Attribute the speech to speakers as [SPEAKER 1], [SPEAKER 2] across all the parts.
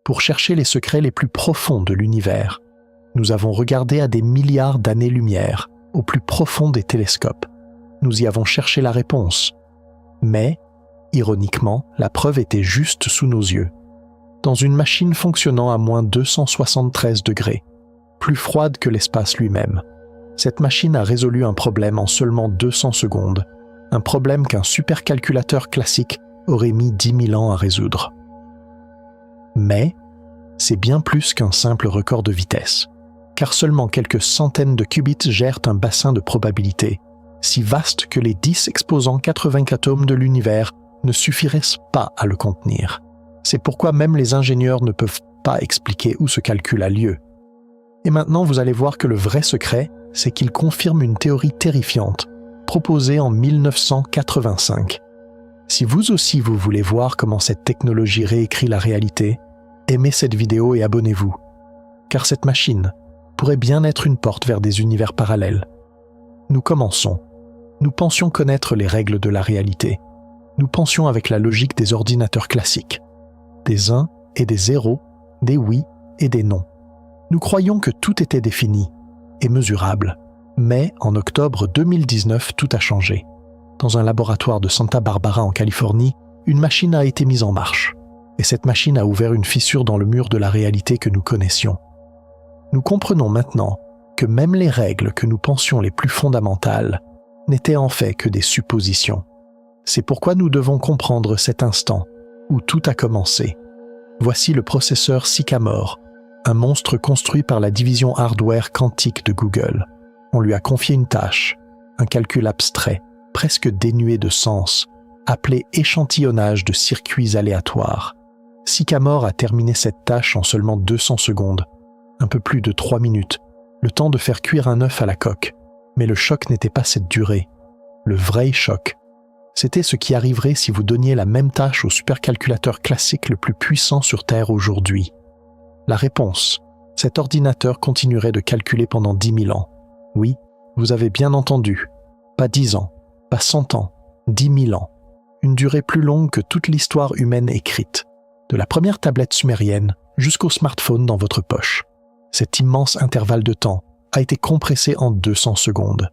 [SPEAKER 1] pour chercher les secrets les plus profonds de l'univers. Nous avons regardé à des milliards d'années-lumière, au plus profond des télescopes. Nous y avons cherché la réponse. Mais, ironiquement, la preuve était juste sous nos yeux. Dans une machine fonctionnant à moins 273 degrés, plus froide que l'espace lui-même, cette machine a résolu un problème en seulement 200 secondes, un problème qu'un supercalculateur classique aurait mis 10 000 ans à résoudre. Mais, c'est bien plus qu'un simple record de vitesse, car seulement quelques centaines de qubits gèrent un bassin de probabilité, si vaste que les 10 exposants 80 atomes de l'univers ne suffiraient pas à le contenir. C'est pourquoi même les ingénieurs ne peuvent pas expliquer où ce calcul a lieu. Et maintenant, vous allez voir que le vrai secret, c'est qu'il confirme une théorie terrifiante, proposée en 1985. Si vous aussi vous voulez voir comment cette technologie réécrit la réalité, aimez cette vidéo et abonnez-vous. Car cette machine pourrait bien être une porte vers des univers parallèles. Nous commençons. Nous pensions connaître les règles de la réalité. Nous pensions avec la logique des ordinateurs classiques. Des 1 et des 0, des oui et des non. Nous croyions que tout était défini et mesurable. Mais en octobre 2019, tout a changé. Dans un laboratoire de Santa Barbara en Californie, une machine a été mise en marche. Et cette machine a ouvert une fissure dans le mur de la réalité que nous connaissions. Nous comprenons maintenant que même les règles que nous pensions les plus fondamentales n'étaient en fait que des suppositions. C'est pourquoi nous devons comprendre cet instant où tout a commencé. Voici le processeur Sycamore, un monstre construit par la division hardware quantique de Google. On lui a confié une tâche, un calcul abstrait, presque dénué de sens, appelé échantillonnage de circuits aléatoires. Sycamore a terminé cette tâche en seulement 200 secondes, un peu plus de 3 minutes, le temps de faire cuire un œuf à la coque. Mais le choc n'était pas cette durée. Le vrai choc, c'était ce qui arriverait si vous donniez la même tâche au supercalculateur classique le plus puissant sur Terre aujourd'hui. La réponse, cet ordinateur continuerait de calculer pendant 10 000 ans. Oui, vous avez bien entendu. Pas 10 ans, pas 100 ans, 10 000 ans. Une durée plus longue que toute l'histoire humaine écrite. De la première tablette sumérienne jusqu'au smartphone dans votre poche. Cet immense intervalle de temps a été compressé en 200 secondes.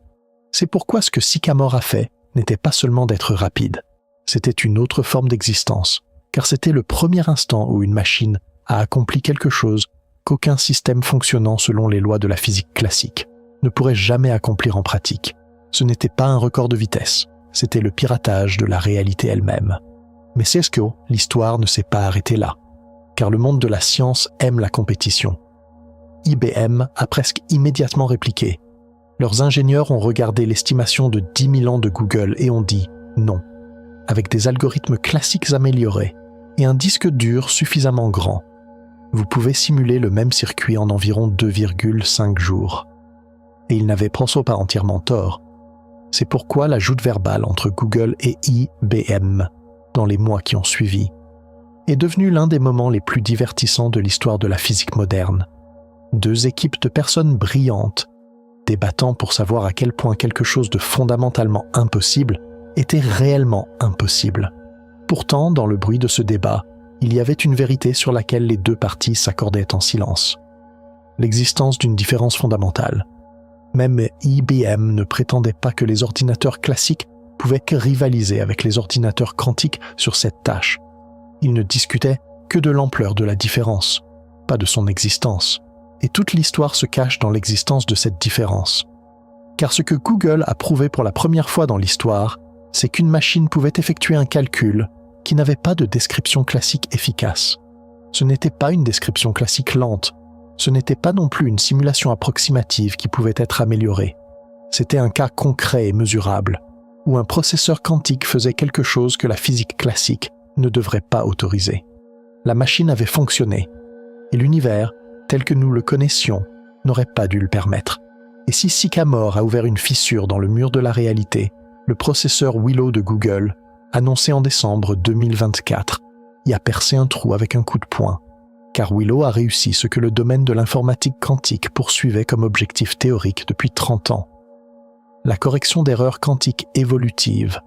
[SPEAKER 1] C'est pourquoi ce que Sycamore a fait n'était pas seulement d'être rapide. C'était une autre forme d'existence, car c'était le premier instant où une machine a accompli quelque chose qu'aucun système fonctionnant selon les lois de la physique classique ne pourrait jamais accomplir en pratique. Ce n'était pas un record de vitesse, c'était le piratage de la réalité elle-même. Mais c'est ce que l'histoire ne s'est pas arrêtée là, car le monde de la science aime la compétition. IBM a presque immédiatement répliqué. Leurs ingénieurs ont regardé l'estimation de 10 000 ans de Google et ont dit non. Avec des algorithmes classiques améliorés et un disque dur suffisamment grand, vous pouvez simuler le même circuit en environ 2,5 jours. Et ils n'avaient pas entièrement tort. C'est pourquoi la joute verbale entre Google et IBM, dans les mois qui ont suivi, est devenue l'un des moments les plus divertissants de l'histoire de la physique moderne. Deux équipes de personnes brillantes, débattant pour savoir à quel point quelque chose de fondamentalement impossible était réellement impossible. Pourtant, dans le bruit de ce débat, il y avait une vérité sur laquelle les deux parties s'accordaient en silence. L'existence d'une différence fondamentale. Même IBM ne prétendait pas que les ordinateurs classiques pouvaient que rivaliser avec les ordinateurs quantiques sur cette tâche. Ils ne discutaient que de l'ampleur de la différence, pas de son existence. Et toute l'histoire se cache dans l'existence de cette différence. Car ce que Google a prouvé pour la première fois dans l'histoire, c'est qu'une machine pouvait effectuer un calcul qui n'avait pas de description classique efficace. Ce n'était pas une description classique lente, ce n'était pas non plus une simulation approximative qui pouvait être améliorée. C'était un cas concret et mesurable, où un processeur quantique faisait quelque chose que la physique classique ne devrait pas autoriser. La machine avait fonctionné, et l'univers, tel que nous le connaissions, n'aurait pas dû le permettre. Et si Sycamore a ouvert une fissure dans le mur de la réalité, le processeur Willow de Google, annoncé en décembre 2024, y a percé un trou avec un coup de poing, car Willow a réussi ce que le domaine de l'informatique quantique poursuivait comme objectif théorique depuis 30 ans. La correction d'erreurs quantiques évolutives.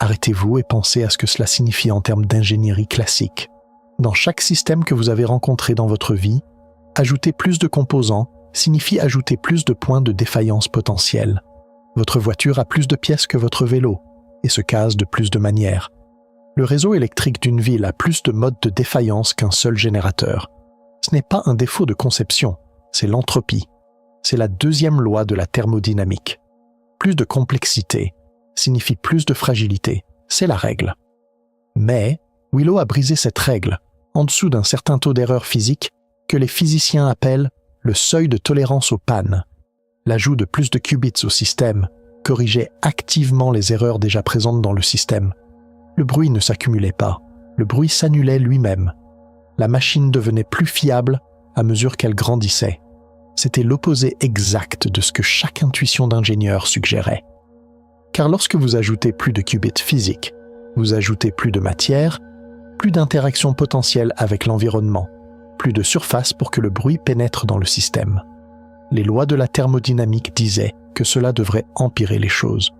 [SPEAKER 1] Arrêtez-vous et pensez à ce que cela signifie en termes d'ingénierie classique. Dans chaque système que vous avez rencontré dans votre vie, ajouter plus de composants signifie ajouter plus de points de défaillance potentiels. Votre voiture a plus de pièces que votre vélo et se case de plus de manières. Le réseau électrique d'une ville a plus de modes de défaillance qu'un seul générateur. Ce n'est pas un défaut de conception, c'est l'entropie. C'est la deuxième loi de la thermodynamique. Plus de complexité signifie plus de fragilité, c'est la règle. Mais Willow a brisé cette règle, en dessous d'un certain taux d'erreur physique que les physiciens appellent le seuil de tolérance aux pannes. L'ajout de plus de qubits au système corrigeait activement les erreurs déjà présentes dans le système. Le bruit ne s'accumulait pas, le bruit s'annulait lui-même. La machine devenait plus fiable à mesure qu'elle grandissait. C'était l'opposé exact de ce que chaque intuition d'ingénieur suggérait. Car lorsque vous ajoutez plus de qubits physiques, vous ajoutez plus de matière, plus d'interactions potentielles avec l'environnement, plus de surface pour que le bruit pénètre dans le système. Les lois de la thermodynamique disaient que cela devrait empirer les choses.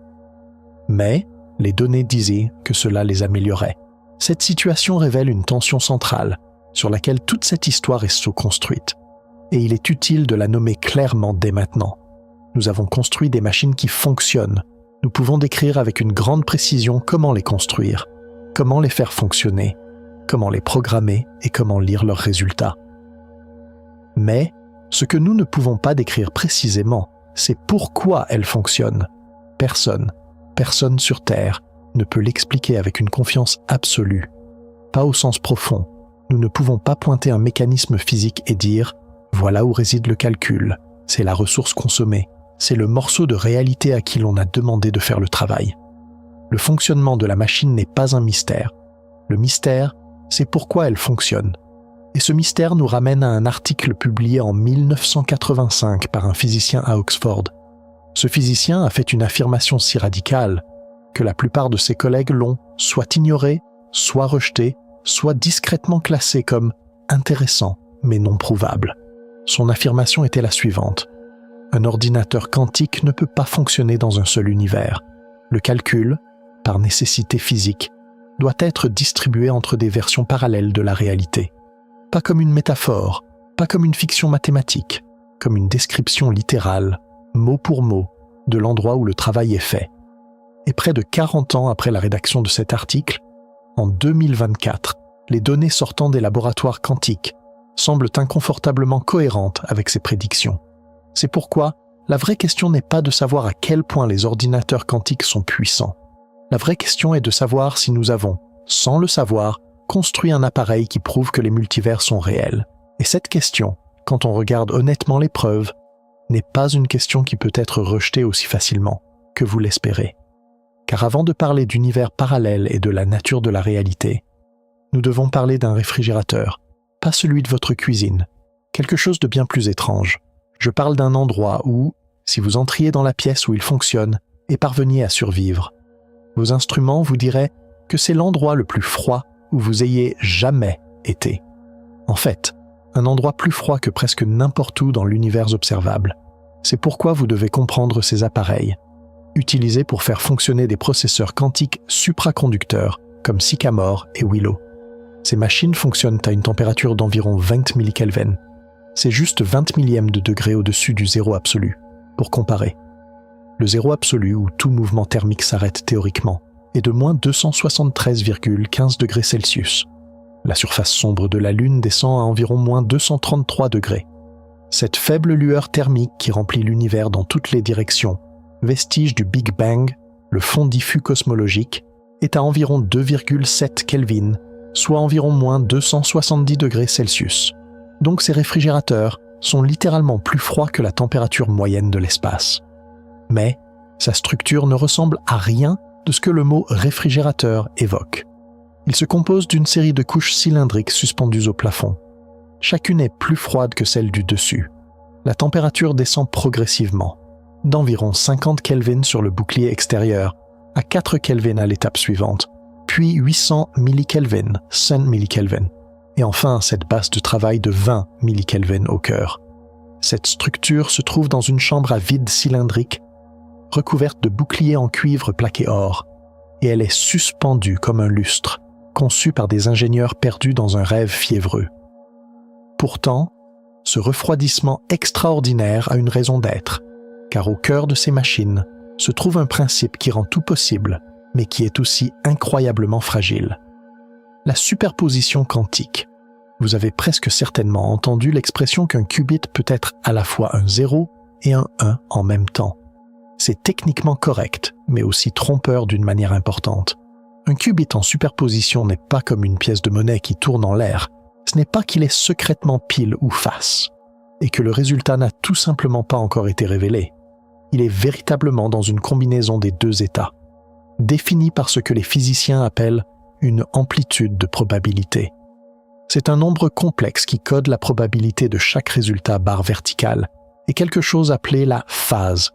[SPEAKER 1] Mais les données disaient que cela les améliorait. Cette situation révèle une tension centrale sur laquelle toute cette histoire est sous-construite. Et il est utile de la nommer clairement dès maintenant. Nous avons construit des machines qui fonctionnent. Nous pouvons décrire avec une grande précision comment les construire, comment les faire fonctionner, comment les programmer et comment lire leurs résultats. Mais ce que nous ne pouvons pas décrire précisément, c'est pourquoi elles fonctionnent. Personne sur Terre ne peut l'expliquer avec une confiance absolue. Pas au sens profond. Nous ne pouvons pas pointer un mécanisme physique et dire « voilà où réside le calcul, c'est la ressource consommée, c'est le morceau de réalité à qui l'on a demandé de faire le travail ». Le fonctionnement de la machine n'est pas un mystère. Le mystère, c'est pourquoi elle fonctionne. Et ce mystère nous ramène à un article publié en 1985 par un physicien à Oxford. Ce physicien a fait une affirmation si radicale que la plupart de ses collègues l'ont soit ignoré, soit rejeté, soit discrètement classé comme intéressant mais non prouvable. Son affirmation était la suivante. Un ordinateur quantique ne peut pas fonctionner dans un seul univers. Le calcul, par nécessité physique, doit être distribué entre des versions parallèles de la réalité. Pas comme une métaphore, pas comme une fiction mathématique, comme une description littérale, mot pour mot, de l'endroit où le travail est fait. Et près de 40 ans après la rédaction de cet article, en 2024, les données sortant des laboratoires quantiques semblent inconfortablement cohérentes avec ces prédictions. C'est pourquoi la vraie question n'est pas de savoir à quel point les ordinateurs quantiques sont puissants. La vraie question est de savoir si nous avons, sans le savoir, construit un appareil qui prouve que les multivers sont réels. Et cette question, quand on regarde honnêtement les preuves, n'est pas une question qui peut être rejetée aussi facilement que vous l'espérez. Car avant de parler d'univers parallèles et de la nature de la réalité, nous devons parler d'un réfrigérateur, pas celui de votre cuisine, quelque chose de bien plus étrange. Je parle d'un endroit où, si vous entriez dans la pièce où il fonctionne et parveniez à survivre, vos instruments vous diraient que c'est l'endroit le plus froid où vous ayez jamais été. En fait, un endroit plus froid que presque n'importe où dans l'univers observable. C'est pourquoi vous devez comprendre ces appareils, utilisés pour faire fonctionner des processeurs quantiques supraconducteurs comme Sycamore et Willow. Ces machines fonctionnent à une température d'environ 20 millikelvin. C'est juste 20 millièmes de degré au-dessus du zéro absolu, pour comparer. Le zéro absolu, où tout mouvement thermique s'arrête théoriquement, est de moins 273,15 degrés Celsius. La surface sombre de la Lune descend à environ moins 233 degrés. Cette faible lueur thermique qui remplit l'univers dans toutes les directions, vestige du Big Bang, le fond diffus cosmologique, est à environ 2,7 Kelvin, soit environ moins 270 degrés Celsius. Donc ces réfrigérateurs sont littéralement plus froids que la température moyenne de l'espace. Mais sa structure ne ressemble à rien de ce que le mot réfrigérateur évoque. Il se compose d'une série de couches cylindriques suspendues au plafond. Chacune est plus froide que celle du dessus. La température descend progressivement, d'environ 50 Kelvin sur le bouclier extérieur à 4 Kelvin à l'étape suivante, puis 800 millikelvin, 100 millikelvin, et enfin cette base de travail de 20 millikelvin au cœur. Cette structure se trouve dans une chambre à vide cylindrique, recouverte de boucliers en cuivre plaqué or, et elle est suspendue comme un lustre, conçu par des ingénieurs perdus dans un rêve fiévreux. Pourtant, ce refroidissement extraordinaire a une raison d'être, car au cœur de ces machines se trouve un principe qui rend tout possible, mais qui est aussi incroyablement fragile. La superposition quantique. Vous avez presque certainement entendu l'expression qu'un qubit peut être à la fois un 0 et un 1 en même temps. C'est techniquement correct, mais aussi trompeur d'une manière importante. Un qubit en superposition n'est pas comme une pièce de monnaie qui tourne en l'air. Ce n'est pas qu'il est secrètement pile ou face, et que le résultat n'a tout simplement pas encore été révélé. Il est véritablement dans une combinaison des deux états, définie par ce que les physiciens appellent une amplitude de probabilité. C'est un nombre complexe qui code la probabilité de chaque résultat barre verticale et quelque chose appelé la phase,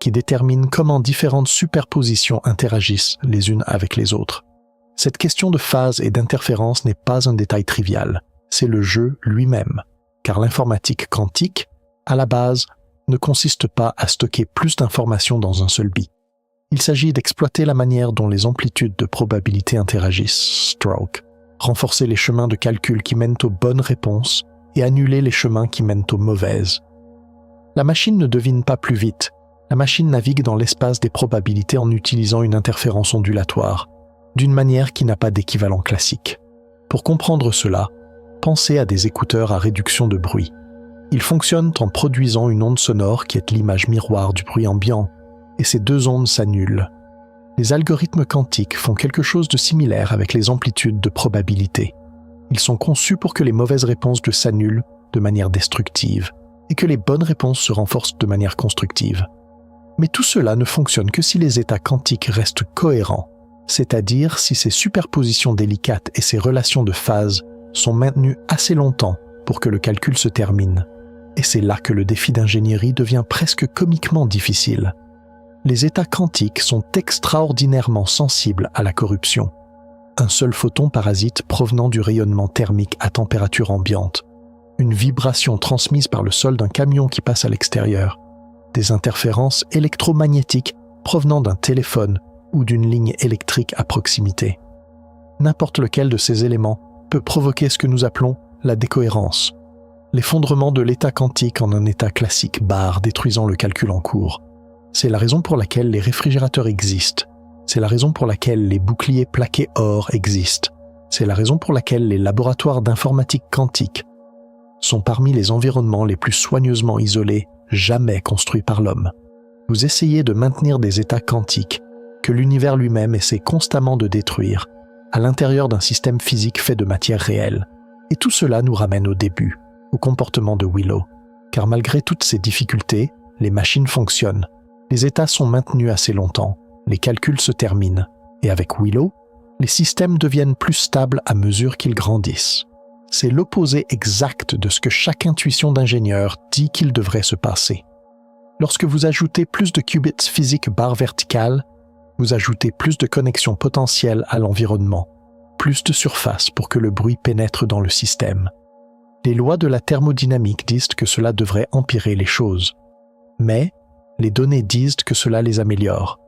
[SPEAKER 1] qui détermine comment différentes superpositions interagissent les unes avec les autres. Cette question de phase et d'interférence n'est pas un détail trivial, c'est le jeu lui-même, car l'informatique quantique, à la base, ne consiste pas à stocker plus d'informations dans un seul bit. Il s'agit d'exploiter la manière dont les amplitudes de probabilité interagissent, stroke, renforcer les chemins de calcul qui mènent aux bonnes réponses et annuler les chemins qui mènent aux mauvaises. La machine ne devine pas plus vite, la machine navigue dans l'espace des probabilités en utilisant une interférence ondulatoire, d'une manière qui n'a pas d'équivalent classique. Pour comprendre cela, pensez à des écouteurs à réduction de bruit. Ils fonctionnent en produisant une onde sonore qui est l'image miroir du bruit ambiant, et ces deux ondes s'annulent. Les algorithmes quantiques font quelque chose de similaire avec les amplitudes de probabilité. Ils sont conçus pour que les mauvaises réponses s'annulent de manière destructive et que les bonnes réponses se renforcent de manière constructive. Mais tout cela ne fonctionne que si les états quantiques restent cohérents, c'est-à-dire si ces superpositions délicates et ces relations de phase sont maintenues assez longtemps pour que le calcul se termine. Et c'est là que le défi d'ingénierie devient presque comiquement difficile. Les états quantiques sont extraordinairement sensibles à la corruption. Un seul photon parasite provenant du rayonnement thermique à température ambiante, une vibration transmise par le sol d'un camion qui passe à l'extérieur, des interférences électromagnétiques provenant d'un téléphone ou d'une ligne électrique à proximité. N'importe lequel de ces éléments peut provoquer ce que nous appelons la décohérence, l'effondrement de l'état quantique en un état classique barre détruisant le calcul en cours. C'est la raison pour laquelle les réfrigérateurs existent. C'est la raison pour laquelle les boucliers plaqués or existent. C'est la raison pour laquelle les laboratoires d'informatique quantique sont parmi les environnements les plus soigneusement isolés jamais construits par l'homme. Vous essayez de maintenir des états quantiques que l'univers lui-même essaie constamment de détruire à l'intérieur d'un système physique fait de matière réelle. Et tout cela nous ramène au début, au comportement de Willow. Car malgré toutes ces difficultés, les machines fonctionnent. Les états sont maintenus assez longtemps, les calculs se terminent, et avec Willow, les systèmes deviennent plus stables à mesure qu'ils grandissent. C'est l'opposé exact de ce que chaque intuition d'ingénieur dit qu'il devrait se passer. Lorsque vous ajoutez plus de qubits physiques barre verticale, vous ajoutez plus de connexions potentielles à l'environnement, plus de surface pour que le bruit pénètre dans le système. Les lois de la thermodynamique disent que cela devrait empirer les choses. Mais les données disent que cela les améliore.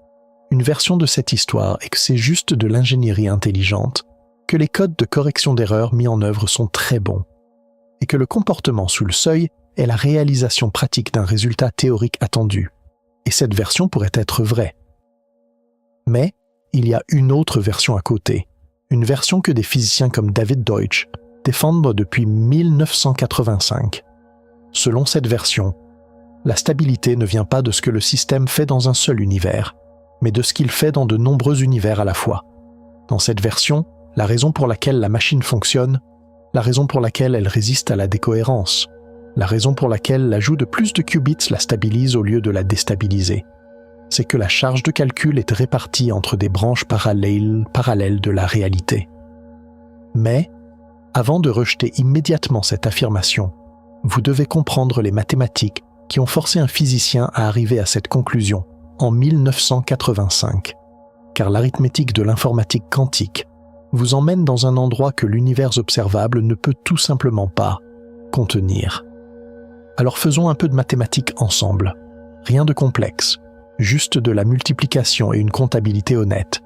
[SPEAKER 1] Une version de cette histoire est que c'est juste de l'ingénierie intelligente, que les codes de correction d'erreurs mis en œuvre sont très bons, et que le comportement sous le seuil est la réalisation pratique d'un résultat théorique attendu. Et cette version pourrait être vraie. Mais il y a une autre version à côté, une version que des physiciens comme David Deutsch défendent depuis 1985. Selon cette version, la stabilité ne vient pas de ce que le système fait dans un seul univers, mais de ce qu'il fait dans de nombreux univers à la fois. Dans cette version, la raison pour laquelle la machine fonctionne, la raison pour laquelle elle résiste à la décohérence, la raison pour laquelle l'ajout de plus de qubits la stabilise au lieu de la déstabiliser, c'est que la charge de calcul est répartie entre des branches parallèles de la réalité. Mais, avant de rejeter immédiatement cette affirmation, vous devez comprendre les mathématiques qui ont forcé un physicien à arriver à cette conclusion en 1985, car l'arithmétique de l'informatique quantique vous emmène dans un endroit que l'univers observable ne peut tout simplement pas contenir. Alors faisons un peu de mathématiques ensemble. Rien de complexe, juste de la multiplication et une comptabilité honnête.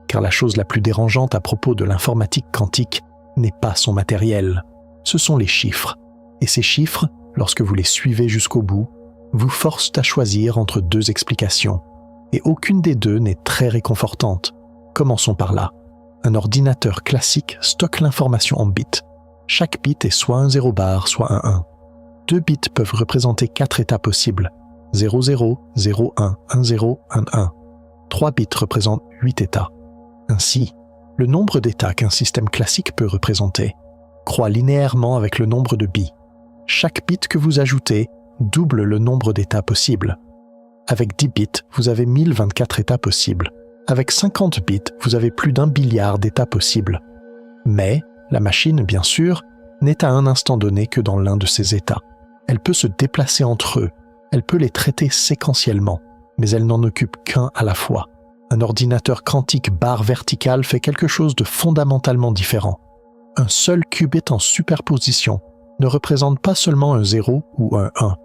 [SPEAKER 1] car la chose la plus dérangeante à propos de l'informatique quantique n'est pas son matériel, ce sont les chiffres. Et ces chiffres, lorsque vous les suivez jusqu'au bout, vous forcent à choisir entre deux explications. Et aucune des deux n'est très réconfortante. Commençons par là. Un ordinateur classique stocke l'information en bits. Chaque bit est soit un 0 bar, soit un 1. 2 bits peuvent représenter 4 états possibles. 0, 0, 0, 1, 1, 0, 1, 1. 3 bits représentent 8 états. Ainsi, le nombre d'états qu'un système classique peut représenter croît linéairement avec le nombre de bits. Chaque bit que vous ajoutez double le nombre d'états possibles. Avec 10 bits, vous avez 1024 états possibles. Avec 50 bits, vous avez plus d'1 billiard d'états possibles. Mais, la machine, bien sûr, n'est à un instant donné que dans l'un de ces états. Elle peut se déplacer entre eux, elle peut les traiter séquentiellement, mais elle n'en occupe qu'un à la fois. Un ordinateur quantique barre verticale fait quelque chose de fondamentalement différent. Un seul qubit en superposition ne représente pas seulement un 0 ou un 1.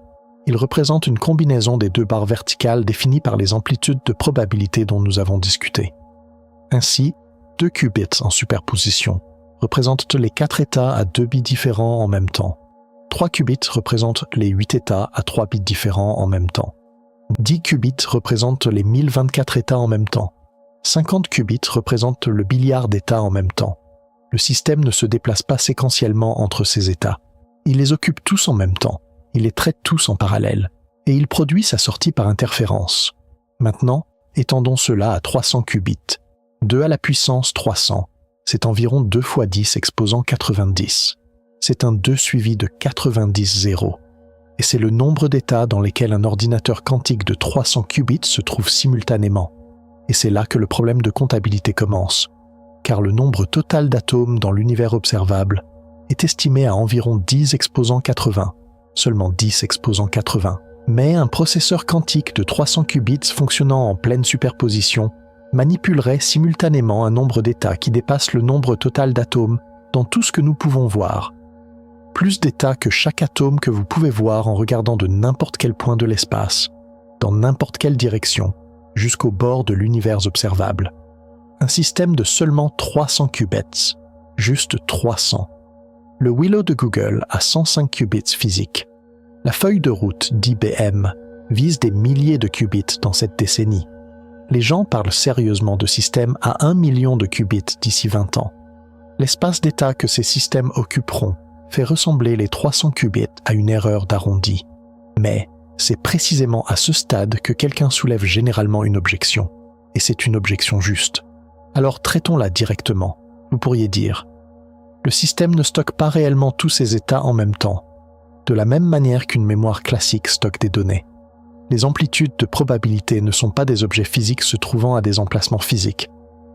[SPEAKER 1] Il représente une combinaison des deux barres verticales définies par les amplitudes de probabilité dont nous avons discuté. Ainsi, 2 qubits en superposition représentent les 4 états à 2 bits différents en même temps. 3 qubits représentent les 8 états à 3 bits différents en même temps. 10 qubits représentent les 1024 états en même temps. 50 qubits représentent le billiard d'états en même temps. Le système ne se déplace pas séquentiellement entre ces états. Il les occupe tous en même temps. Il les traite tous en parallèle. Et il produit sa sortie par interférence. Maintenant, étendons cela à 300 qubits. 2 à la puissance 300. C'est environ 2 fois 10 exposant 90. C'est un 2 suivi de 90 zéros. Et c'est le nombre d'états dans lesquels un ordinateur quantique de 300 qubits se trouve simultanément. Et c'est là que le problème de comptabilité commence, car le nombre total d'atomes dans l'univers observable est estimé à environ 10 exposant 80, seulement 10 exposant 80. Mais un processeur quantique de 300 qubits fonctionnant en pleine superposition manipulerait simultanément un nombre d'états qui dépasse le nombre total d'atomes dans tout ce que nous pouvons voir. Plus d'états que chaque atome que vous pouvez voir en regardant de n'importe quel point de l'espace, dans n'importe quelle direction, jusqu'au bord de l'univers observable. Un système de seulement 300 qubits, juste 300. Le Willow de Google a 105 qubits physiques. La feuille de route d'IBM vise des milliers de qubits dans cette décennie. Les gens parlent sérieusement de systèmes à 1 million de qubits d'ici 20 ans. L'espace d'état que ces systèmes occuperont fait ressembler les 300 qubits à une erreur d'arrondi. Mais c'est précisément à ce stade que quelqu'un soulève généralement une objection. Et c'est une objection juste. Alors traitons-la directement. Vous pourriez dire, le système ne stocke pas réellement tous ces états en même temps, de la même manière qu'une mémoire classique stocke des données. Les amplitudes de probabilité ne sont pas des objets physiques se trouvant à des emplacements physiques.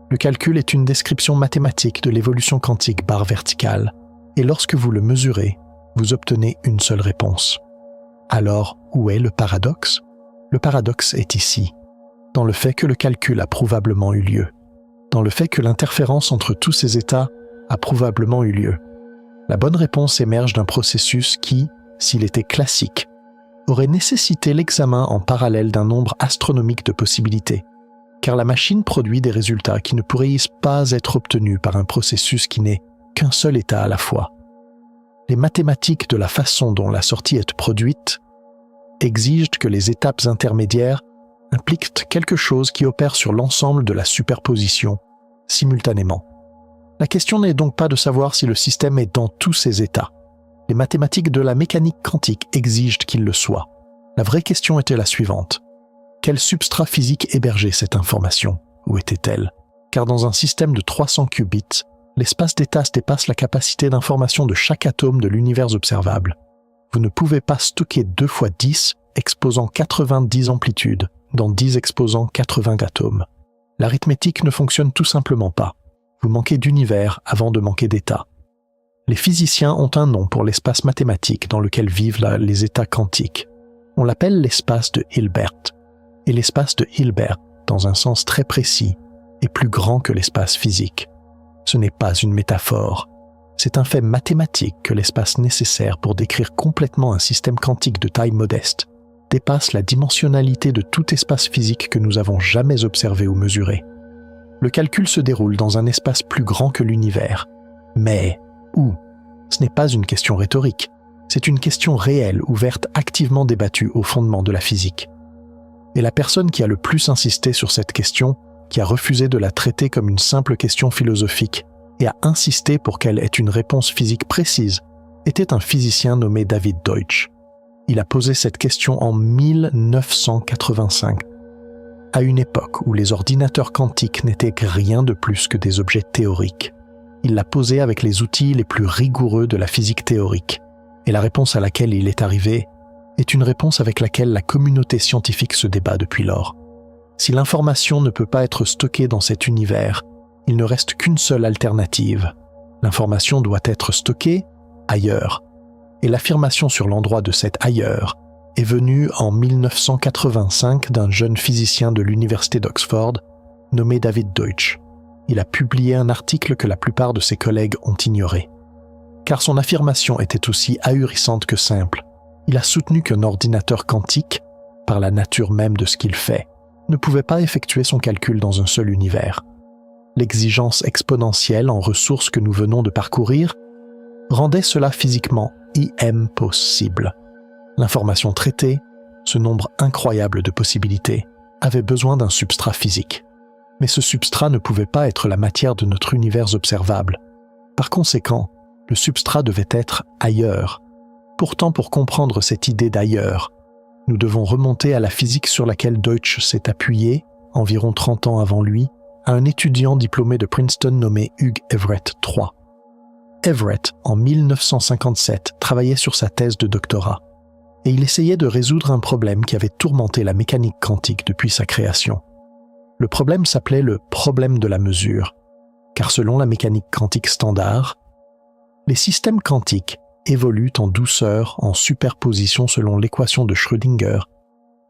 [SPEAKER 1] Le calcul est une description mathématique de l'évolution quantique barre verticale, et lorsque vous le mesurez, vous obtenez une seule réponse. Alors, où est le paradoxe? Le paradoxe est ici, dans le fait que le calcul a probablement eu lieu, dans le fait que l'interférence entre tous ces états a probablement eu lieu. La bonne réponse émerge d'un processus qui, s'il était classique, aurait nécessité l'examen en parallèle d'un nombre astronomique de possibilités, car la machine produit des résultats qui ne pourraient pas être obtenus par un processus qui n'est qu'un seul état à la fois. Les mathématiques de la façon dont la sortie est produite exigent que les étapes intermédiaires impliquent quelque chose qui opère sur l'ensemble de la superposition simultanément. La question n'est donc pas de savoir si le système est dans tous ces états. Les mathématiques de la mécanique quantique exigent qu'il le soit. La vraie question était la suivante. Quel substrat physique hébergeait cette information? Où était-elle? Car dans un système de 300 qubits, l'espace d'état dépasse la capacité d'information de chaque atome de l'univers observable. Vous ne pouvez pas stocker 2 fois 10 exposant 90 amplitudes dans 10 exposant 80 atomes. L'arithmétique ne fonctionne tout simplement pas. Vous manquez d'univers avant de manquer d'état. Les physiciens ont un nom pour l'espace mathématique dans lequel vivent les états quantiques. On l'appelle l'espace de Hilbert. Et l'espace de Hilbert, dans un sens très précis, est plus grand que l'espace physique. Ce n'est pas une métaphore. C'est un fait mathématique que l'espace nécessaire pour décrire complètement un système quantique de taille modeste dépasse la dimensionnalité de tout espace physique que nous avons jamais observé ou mesuré. Le calcul se déroule dans un espace plus grand que l'univers. Mais où ? Ce n'est pas une question rhétorique. C'est une question réelle, ouverte, activement débattue au fondement de la physique. Et la personne qui a le plus insisté sur cette question, qui a refusé de la traiter comme une simple question philosophique et a insisté pour qu'elle ait une réponse physique précise, était un physicien nommé David Deutsch. Il a posé cette question en 1985, à une époque où les ordinateurs quantiques n'étaient rien de plus que des objets théoriques. Il l'a posée avec les outils les plus rigoureux de la physique théorique, et la réponse à laquelle il est arrivé est une réponse avec laquelle la communauté scientifique se débat depuis lors. Si l'information ne peut pas être stockée dans cet univers, il ne reste qu'une seule alternative. L'information doit être stockée ailleurs. Et l'affirmation sur l'endroit de cet ailleurs est venue en 1985 d'un jeune physicien de l'université d'Oxford nommé David Deutsch. Il a publié un article que la plupart de ses collègues ont ignoré. Car son affirmation était aussi ahurissante que simple. Il a soutenu qu'un ordinateur quantique, par la nature même de ce qu'il fait, ne pouvait pas effectuer son calcul dans un seul univers. L'exigence exponentielle en ressources que nous venons de parcourir rendait cela physiquement impossible. L'information traitée, ce nombre incroyable de possibilités, avait besoin d'un substrat physique. Mais ce substrat ne pouvait pas être la matière de notre univers observable. Par conséquent, le substrat devait être ailleurs. Pourtant, pour comprendre cette idée d'ailleurs, nous devons remonter à la physique sur laquelle Deutsch s'est appuyé, environ 30 ans avant lui, à un étudiant diplômé de Princeton nommé Hugh Everett III. Everett, en 1957, travaillait sur sa thèse de doctorat, et il essayait de résoudre un problème qui avait tourmenté la mécanique quantique depuis sa création. Le problème s'appelait le problème de la mesure, car selon la mécanique quantique standard, les systèmes quantiques évoluent en douceur, en superposition selon l'équation de Schrödinger,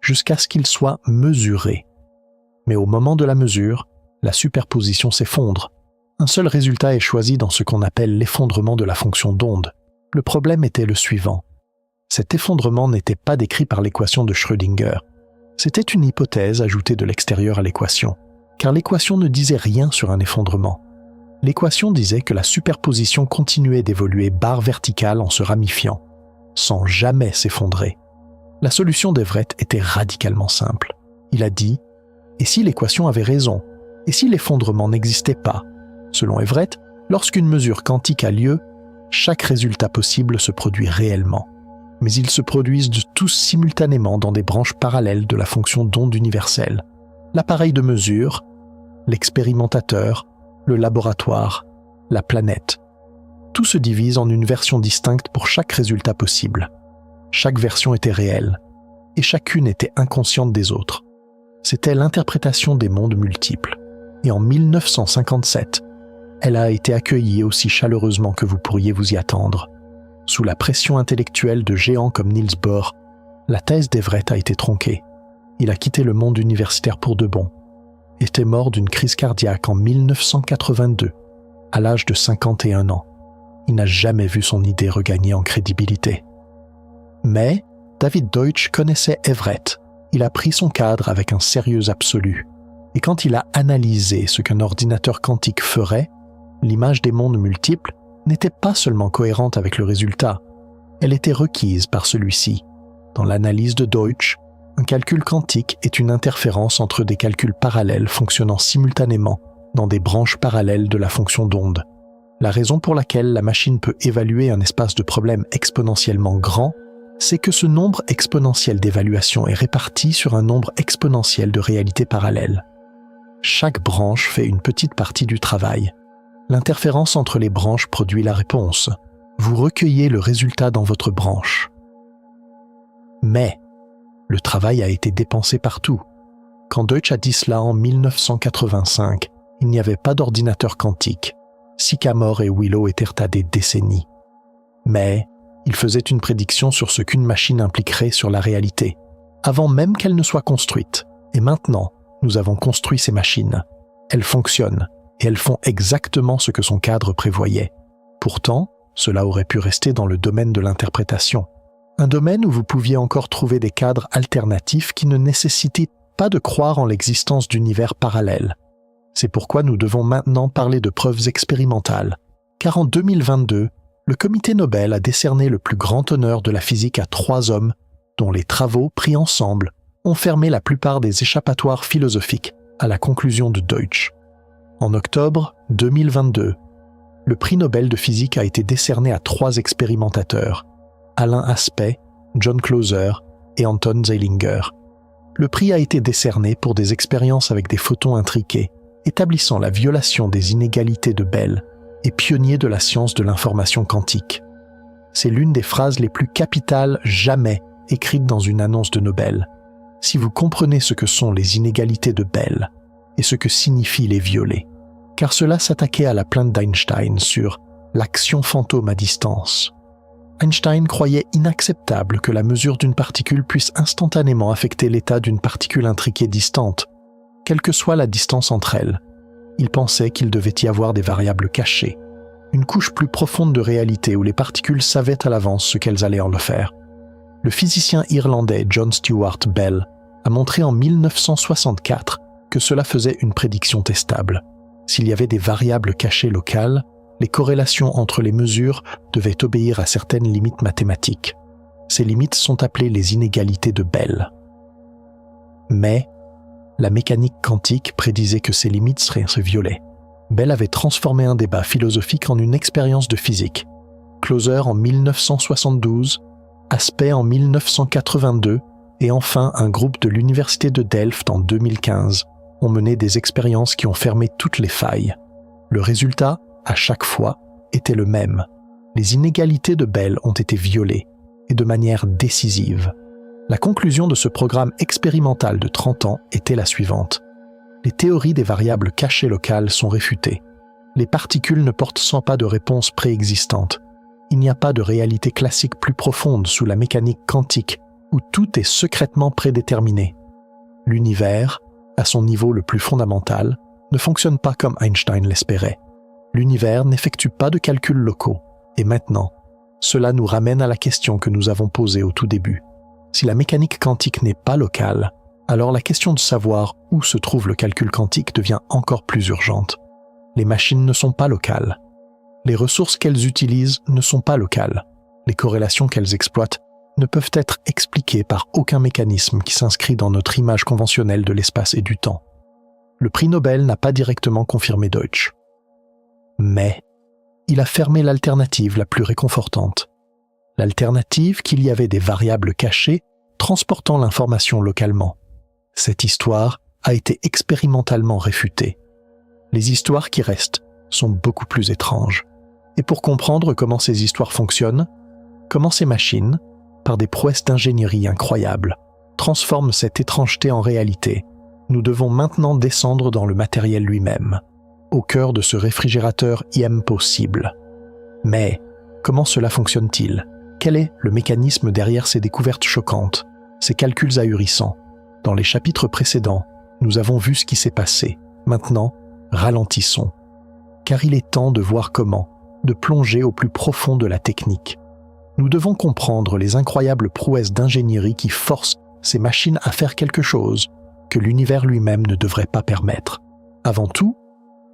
[SPEAKER 1] jusqu'à ce qu'ils soient mesurés. Mais au moment de la mesure, la superposition s'effondre. Un seul résultat est choisi dans ce qu'on appelle l'effondrement de la fonction d'onde. Le problème était le suivant. Cet effondrement n'était pas décrit par l'équation de Schrödinger. C'était une hypothèse ajoutée de l'extérieur à l'équation, car l'équation ne disait rien sur un effondrement. L'équation disait que la superposition continuait d'évoluer barre verticale en se ramifiant, sans jamais s'effondrer. La solution d'Everett était radicalement simple. Il a dit « Et si l'équation avait raison ? Et si l'effondrement n'existait pas ?» Selon Everett, lorsqu'une mesure quantique a lieu, chaque résultat possible se produit réellement. Mais ils se produisent tous simultanément dans des branches parallèles de la fonction d'onde universelle. L'appareil de mesure, l'expérimentateur, le laboratoire, la planète. Tout se divise en une version distincte pour chaque résultat possible. Chaque version était réelle, et chacune était inconsciente des autres. C'était l'interprétation des mondes multiples. Et en 1957, elle a été accueillie aussi chaleureusement que vous pourriez vous y attendre. Sous la pression intellectuelle de géants comme Niels Bohr, la thèse d'Everett a été tronquée. Il a quitté le monde universitaire pour de bon. Était mort d'une crise cardiaque en 1982, à l'âge de 51 ans. Il n'a jamais vu son idée regagner en crédibilité. Mais David Deutsch connaissait Everett. Il a pris son cadre avec un sérieux absolu. Et quand il a analysé ce qu'un ordinateur quantique ferait, l'image des mondes multiples n'était pas seulement cohérente avec le résultat, elle était requise par celui-ci. Dans l'analyse de Deutsch, un calcul quantique est une interférence entre des calculs parallèles fonctionnant simultanément dans des branches parallèles de la fonction d'onde. La raison pour laquelle la machine peut évaluer un espace de problème exponentiellement grand, c'est que ce nombre exponentiel d'évaluation est réparti sur un nombre exponentiel de réalités parallèles. Chaque branche fait une petite partie du travail. L'interférence entre les branches produit la réponse. Vous recueillez le résultat dans votre branche. Mais le travail a été dépensé partout. Quand Deutsch a dit cela en 1985, il n'y avait pas d'ordinateur quantique. Sycamore et Willow étaient à des décennies. Mais il faisait une prédiction sur ce qu'une machine impliquerait sur la réalité, avant même qu'elle ne soit construite. Et maintenant, nous avons construit ces machines. Elles fonctionnent, et elles font exactement ce que son cadre prévoyait. Pourtant, cela aurait pu rester dans le domaine de l'interprétation. Un domaine où vous pouviez encore trouver des cadres alternatifs qui ne nécessitaient pas de croire en l'existence d'univers parallèles. C'est pourquoi nous devons maintenant parler de preuves expérimentales, car en 2022, le Comité Nobel a décerné le plus grand honneur de la physique à 3 hommes dont les travaux pris ensemble ont fermé la plupart des échappatoires philosophiques à la conclusion de Deutsch. En octobre 2022, le prix Nobel de physique a été décerné à 3 expérimentateurs, Alain Aspect, John Clauser et Anton Zeilinger. Le prix a été décerné pour des expériences avec des photons intriqués, établissant la violation des inégalités de Bell et pionnier de la science de l'information quantique. C'est l'une des phrases les plus capitales jamais écrites dans une annonce de Nobel. Si vous comprenez ce que sont les inégalités de Bell et ce que signifient les violer, car cela s'attaquait à la plainte d'Einstein sur l'action fantôme à distance. Einstein croyait inacceptable que la mesure d'une particule puisse instantanément affecter l'état d'une particule intriquée distante, quelle que soit la distance entre elles. Il pensait qu'il devait y avoir des variables cachées, une couche plus profonde de réalité où les particules savaient à l'avance ce qu'elles allaient en faire. Le physicien irlandais John Stuart Bell a montré en 1964 que cela faisait une prédiction testable. S'il y avait des variables cachées locales, les corrélations entre les mesures devaient obéir à certaines limites mathématiques. Ces limites sont appelées les inégalités de Bell. Mais la mécanique quantique prédisait que ces limites seraient violées. Bell avait transformé un débat philosophique en une expérience de physique. Clauser en 1972, Aspect en 1982 et enfin un groupe de l'université de Delft en 2015 ont mené des expériences qui ont fermé toutes les failles. Le résultat, à chaque fois, était le même. Les inégalités de Bell ont été violées, et de manière décisive. La conclusion de ce programme expérimental de 30 ans était la suivante. Les théories des variables cachées locales sont réfutées. Les particules ne portent sans pas de réponse préexistante. Il n'y a pas de réalité classique plus profonde sous la mécanique quantique, où tout est secrètement prédéterminé. L'univers, à son niveau le plus fondamental, ne fonctionne pas comme Einstein l'espérait. L'univers n'effectue pas de calculs locaux. Et maintenant, cela nous ramène à la question que nous avons posée au tout début. Si la mécanique quantique n'est pas locale, alors la question de savoir où se trouve le calcul quantique devient encore plus urgente. Les machines ne sont pas locales. Les ressources qu'elles utilisent ne sont pas locales. Les corrélations qu'elles exploitent ne peuvent être expliquées par aucun mécanisme qui s'inscrit dans notre image conventionnelle de l'espace et du temps. Le prix Nobel n'a pas directement confirmé Deutsch. Mais il a fermé l'alternative la plus réconfortante. L'alternative qu'il y avait des variables cachées transportant l'information localement. Cette histoire a été expérimentalement réfutée. Les histoires qui restent sont beaucoup plus étranges. Et pour comprendre comment ces histoires fonctionnent, comment ces machines, par des prouesses d'ingénierie incroyables, transforment cette étrangeté en réalité, nous devons maintenant descendre dans le matériel lui-même, au cœur de ce réfrigérateur impossible. Mais comment cela fonctionne-t-il? Quel est le mécanisme derrière ces découvertes choquantes, ces calculs ahurissants? Dans les chapitres précédents, nous avons vu ce qui s'est passé. Maintenant, ralentissons. Car il est temps de voir comment, de plonger au plus profond de la technique. Nous devons comprendre les incroyables prouesses d'ingénierie qui forcent ces machines à faire quelque chose que l'univers lui-même ne devrait pas permettre. Avant tout,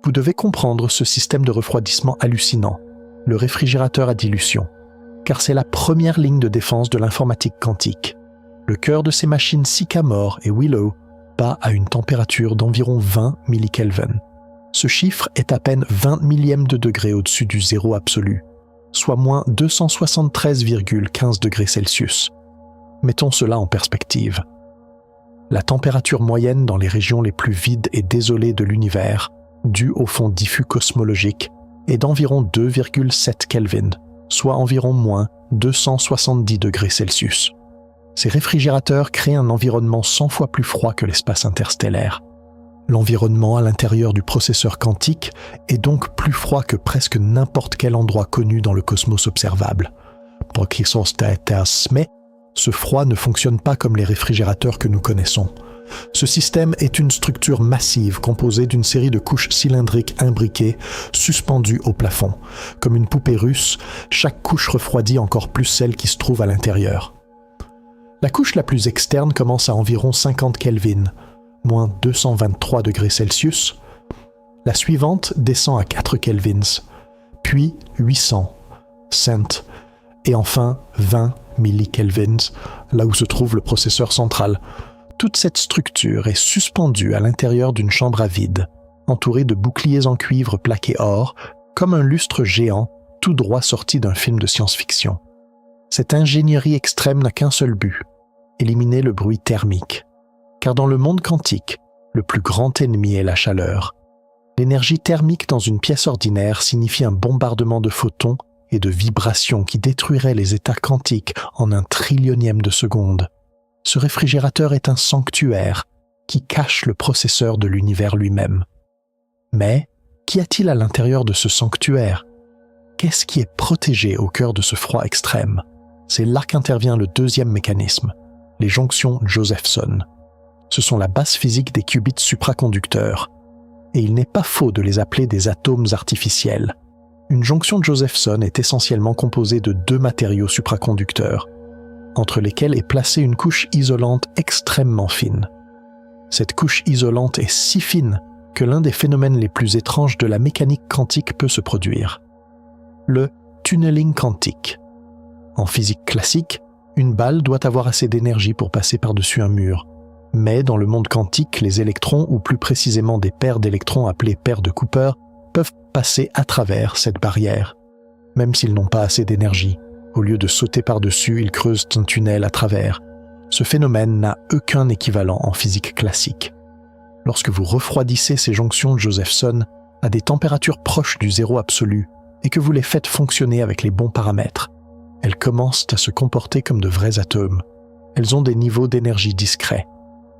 [SPEAKER 1] vous devez comprendre ce système de refroidissement hallucinant, le réfrigérateur à dilution, car c'est la première ligne de défense de l'informatique quantique. Le cœur de ces machines Sycamore et Willow bat à une température d'environ 20 millikelvin. Ce chiffre est à peine 20 millièmes de degré au-dessus du zéro absolu, soit moins 273,15 degrés Celsius. Mettons cela en perspective. La température moyenne dans les régions les plus vides et désolées de l'univers, due au fond diffus cosmologique, est d'environ 2,7 Kelvin, soit environ moins 270 degrés Celsius. Ces réfrigérateurs créent un environnement 100 fois plus froid que l'espace interstellaire. L'environnement à l'intérieur du processeur quantique est donc plus froid que presque n'importe quel endroit connu dans le cosmos observable. Mais ce froid ne fonctionne pas comme les réfrigérateurs que nous connaissons. Ce système est une structure massive composée d'une série de couches cylindriques imbriquées, suspendues au plafond. Comme une poupée russe, chaque couche refroidit encore plus celle qui se trouve à l'intérieur. La couche la plus externe commence à environ 50 Kelvin, moins 223 degrés Celsius, La suivante descend à 4 kelvins, puis 800, cent, et enfin 20 millikelvins, là où se trouve le processeur central. Toute cette structure est suspendue à l'intérieur d'une chambre à vide, entourée de boucliers en cuivre plaqués or, comme un lustre géant, tout droit sorti d'un film de science-fiction. Cette ingénierie extrême n'a qu'un seul but, éliminer le bruit thermique. Car dans le monde quantique, le plus grand ennemi est la chaleur. L'énergie thermique dans une pièce ordinaire signifie un bombardement de photons et de vibrations qui détruiraient les états quantiques en un trillionième de seconde. Ce réfrigérateur est un sanctuaire qui cache le processeur de l'univers lui-même. Mais qu'y a-t-il à l'intérieur de ce sanctuaire? Qu'est-ce qui est protégé au cœur de ce froid extrême? C'est là qu'intervient le deuxième mécanisme, les jonctions Josephson. Ce sont la base physique des qubits supraconducteurs, et il n'est pas faux de les appeler des atomes artificiels. Une jonction de Josephson est essentiellement composée de deux matériaux supraconducteurs, entre lesquels est placée une couche isolante extrêmement fine. Cette couche isolante est si fine que l'un des phénomènes les plus étranges de la mécanique quantique peut se produire. Le tunneling quantique. En physique classique, une balle doit avoir assez d'énergie pour passer par-dessus un mur. Mais dans le monde quantique, les électrons, ou plus précisément des paires d'électrons appelées paires de Cooper, peuvent passer à travers cette barrière, même s'ils n'ont pas assez d'énergie. Au lieu de sauter par-dessus, ils creusent un tunnel à travers. Ce phénomène n'a aucun équivalent en physique classique. Lorsque vous refroidissez ces jonctions de Josephson à des températures proches du zéro absolu et que vous les faites fonctionner avec les bons paramètres, elles commencent à se comporter comme de vrais atomes. Elles ont des niveaux d'énergie discrets.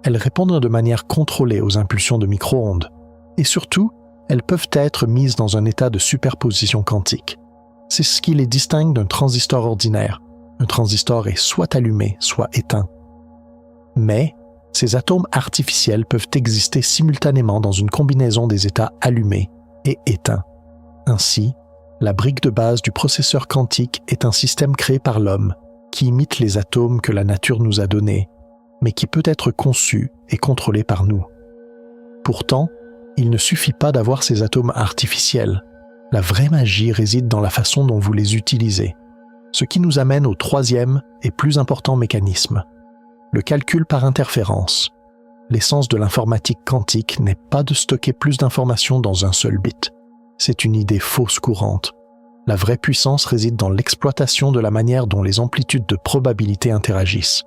[SPEAKER 1] Elles répondent de manière contrôlée aux impulsions de micro-ondes. Et surtout, elles peuvent être mises dans un état de superposition quantique. C'est ce qui les distingue d'un transistor ordinaire. Un transistor est soit allumé, soit éteint. Mais ces atomes artificiels peuvent exister simultanément dans une combinaison des états allumés et éteints. Ainsi, la brique de base du processeur quantique est un système créé par l'homme qui imite les atomes que la nature nous a donnés, mais qui peut être conçu et contrôlé par nous. Pourtant, il ne suffit pas d'avoir ces atomes artificiels. La vraie magie réside dans la façon dont vous les utilisez, ce qui nous amène au troisième et plus important mécanisme, le calcul par interférence. L'essence de l'informatique quantique n'est pas de stocker plus d'informations dans un seul bit. C'est une idée fausse courante. La vraie puissance réside dans l'exploitation de la manière dont les amplitudes de probabilité interagissent.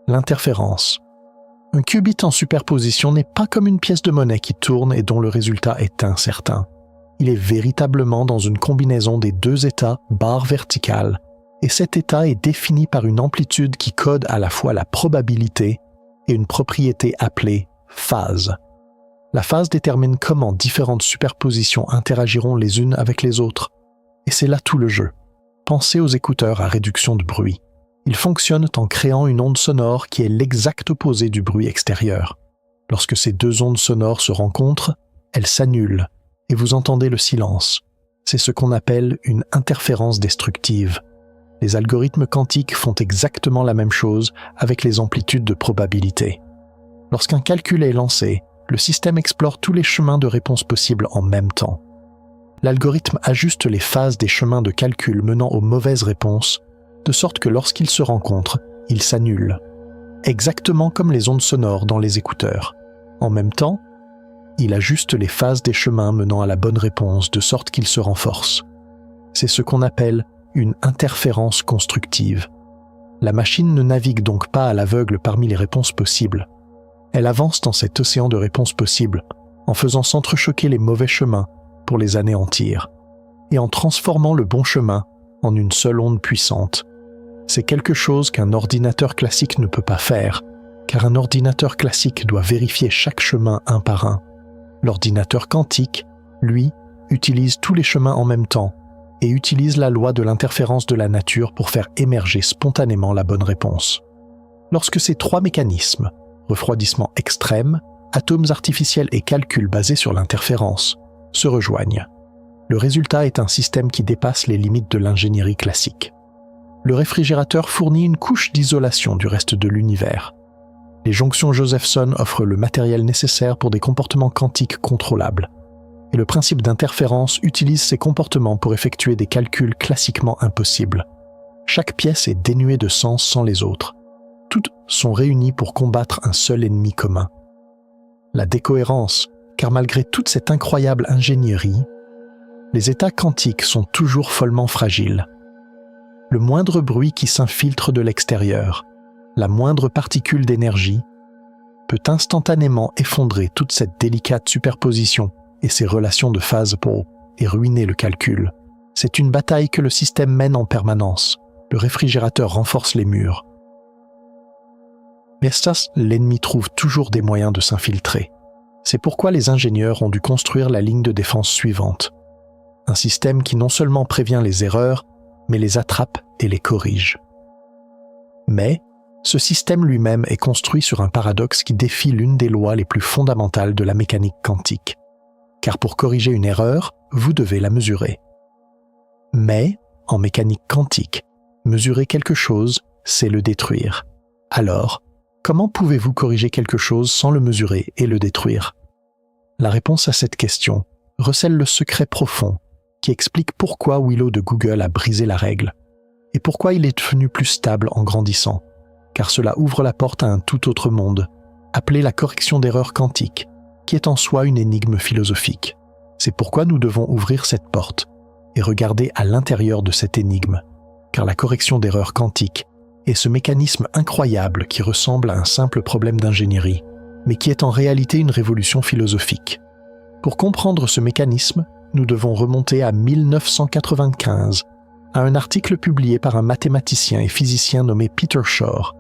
[SPEAKER 1] L'interférence. Un qubit en superposition n'est pas comme une pièce de monnaie qui tourne et dont le résultat est incertain. Il est véritablement dans une combinaison des deux états barre verticale, et cet état est défini par une amplitude qui code à la fois la probabilité et une propriété appelée phase. La phase détermine comment différentes superpositions interagiront les unes avec les autres. Et c'est là tout le jeu. Pensez aux écouteurs à réduction de bruit. Ils fonctionnent en créant une onde sonore qui est l'exact opposé du bruit extérieur. Lorsque ces deux ondes sonores se rencontrent, elles s'annulent et vous entendez le silence. C'est ce qu'on appelle une interférence destructive. Les algorithmes quantiques font exactement la même chose avec les amplitudes de probabilité. Lorsqu'un calcul est lancé, le système explore tous les chemins de réponse possibles en même temps. L'algorithme ajuste les phases des chemins de calcul menant aux mauvaises réponses, de sorte que lorsqu'ils se rencontrent, ils s'annulent. Exactement comme les ondes sonores dans les écouteurs. En même temps, il ajuste les phases des chemins menant à la bonne réponse de sorte qu'ils se renforcent. C'est ce qu'on appelle une interférence constructive. La machine ne navigue donc pas à l'aveugle parmi les réponses possibles. Elle avance dans cet océan de réponses possibles, en faisant s'entrechoquer les mauvais chemins pour les anéantir, et en transformant le bon chemin en une seule onde puissante. C'est quelque chose qu'un ordinateur classique ne peut pas faire, car un ordinateur classique doit vérifier chaque chemin un par un. L'ordinateur quantique, lui, utilise tous les chemins en même temps et utilise la loi de l'interférence de la nature pour faire émerger spontanément la bonne réponse. Lorsque ces trois mécanismes, refroidissement extrême, atomes artificiels et calcul basés sur l'interférence, se rejoignent, le résultat est un système qui dépasse les limites de l'ingénierie classique. Le réfrigérateur fournit une couche d'isolation du reste de l'univers. Les jonctions Josephson offrent le matériel nécessaire pour des comportements quantiques contrôlables. et le principe d'interférence utilise ces comportements pour effectuer des calculs classiquement impossibles. Chaque pièce est dénuée de sens sans les autres. Toutes sont réunies pour combattre un seul ennemi commun. La décohérence, car malgré toute cette incroyable ingénierie, les états quantiques sont toujours follement fragiles. Le moindre bruit qui s'infiltre de l'extérieur, la moindre particule d'énergie, peut instantanément effondrer toute cette délicate superposition et ses relations de phase et ruiner le calcul. C'est une bataille que le système mène en permanence. Le réfrigérateur renforce les murs. Mais l'ennemi trouve toujours des moyens de s'infiltrer. C'est pourquoi les ingénieurs ont dû construire la ligne de défense suivante. Un système qui non seulement prévient les erreurs, mais les attrape et les corrige. Mais ce système lui-même est construit sur un paradoxe qui défie l'une des lois les plus fondamentales de la mécanique quantique. Car pour corriger une erreur, vous devez la mesurer. Mais, en mécanique quantique, mesurer quelque chose, c'est le détruire. Alors, comment pouvez-vous corriger quelque chose sans le mesurer et le détruire? La réponse à cette question recèle le secret profond qui explique pourquoi Willow de Google a brisé la règle et pourquoi il est devenu plus stable en grandissant, car cela ouvre la porte à un tout autre monde, appelé la correction d'erreurs quantique, qui est en soi une énigme philosophique. C'est pourquoi nous devons ouvrir cette porte et regarder à l'intérieur de cette énigme, car la correction d'erreurs quantique est ce mécanisme incroyable qui ressemble à un simple problème d'ingénierie, mais qui est en réalité une révolution philosophique. Pour comprendre ce mécanisme, nous devons remonter à 1995, à un article publié par un mathématicien et physicien nommé Peter Shor.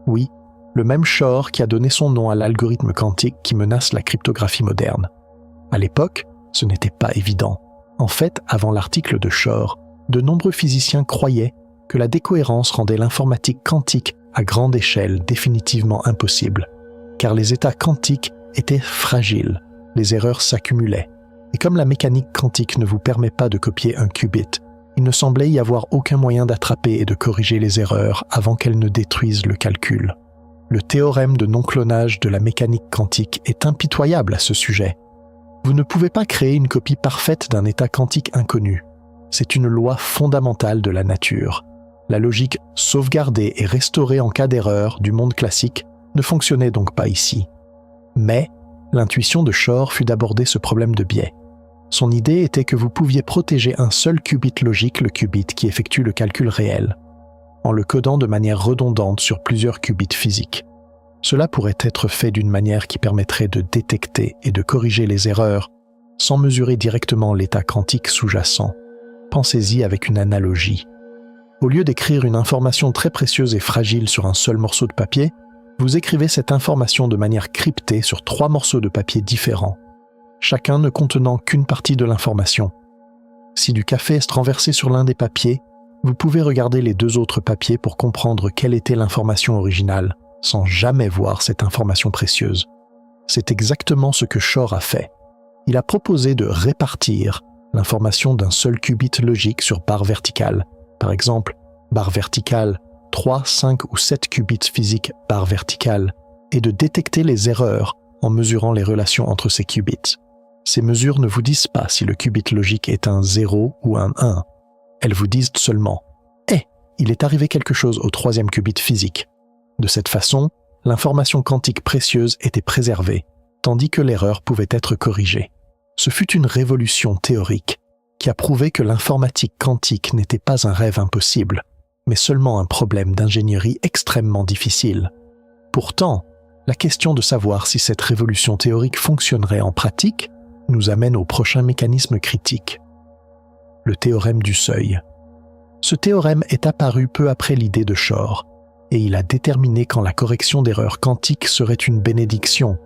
[SPEAKER 1] Oui, le même Shor qui a donné son nom à l'algorithme quantique qui menace la cryptographie moderne. À l'époque, ce n'était pas évident. En fait, avant l'article de Shor, de nombreux physiciens croyaient que la décohérence rendait l'informatique quantique à grande échelle définitivement impossible, car les états quantiques étaient fragiles, les erreurs s'accumulaient, et comme la mécanique quantique ne vous permet pas de copier un qubit, il ne semblait y avoir aucun moyen d'attraper et de corriger les erreurs avant qu'elles ne détruisent le calcul. Le théorème de non-clonage de la mécanique quantique est impitoyable à ce sujet. Vous ne pouvez pas créer une copie parfaite d'un état quantique inconnu. C'est une loi fondamentale de la nature. La logique sauvegardée et restaurée en cas d'erreur du monde classique ne fonctionnait donc pas ici. Mais l'intuition de Shor fut d'aborder ce problème de biais. Son idée était que vous pouviez protéger un seul qubit logique, le qubit qui effectue le calcul réel, en le codant de manière redondante sur plusieurs qubits physiques. Cela pourrait être fait d'une manière qui permettrait de détecter et de corriger les erreurs sans mesurer directement l'état quantique sous-jacent. Pensez-y avec une analogie. Au lieu d'écrire une information très précieuse et fragile sur un seul morceau de papier, vous écrivez cette information de manière cryptée sur 3 morceaux de papier différents, chacun ne contenant qu'une partie de l'information. Si du café est renversé sur l'un des papiers, vous pouvez regarder les 2 autres papiers pour comprendre quelle était l'information originale, sans jamais voir cette information précieuse. C'est exactement ce que Shor a fait. Il a proposé de répartir l'information d'un seul qubit logique sur barre verticale. Par exemple, barre verticale, 3, 5 ou 7 qubits physiques barre verticale, et de détecter les erreurs en mesurant les relations entre ces qubits. Ces mesures ne vous disent pas si le qubit logique est un 0 ou un 1. Elles vous disent seulement « Eh, il est arrivé quelque chose au 3e qubit physique ». De cette façon, l'information quantique précieuse était préservée, tandis que l'erreur pouvait être corrigée. Ce fut une révolution théorique qui a prouvé que l'informatique quantique n'était pas un rêve impossible, mais seulement un problème d'ingénierie extrêmement difficile. Pourtant, la question de savoir si cette révolution théorique fonctionnerait en pratique nous amène au prochain mécanisme critique, le théorème du seuil. Ce théorème est apparu peu après l'idée de Shor, et il a déterminé quand la correction d'erreurs quantiques serait une bénédiction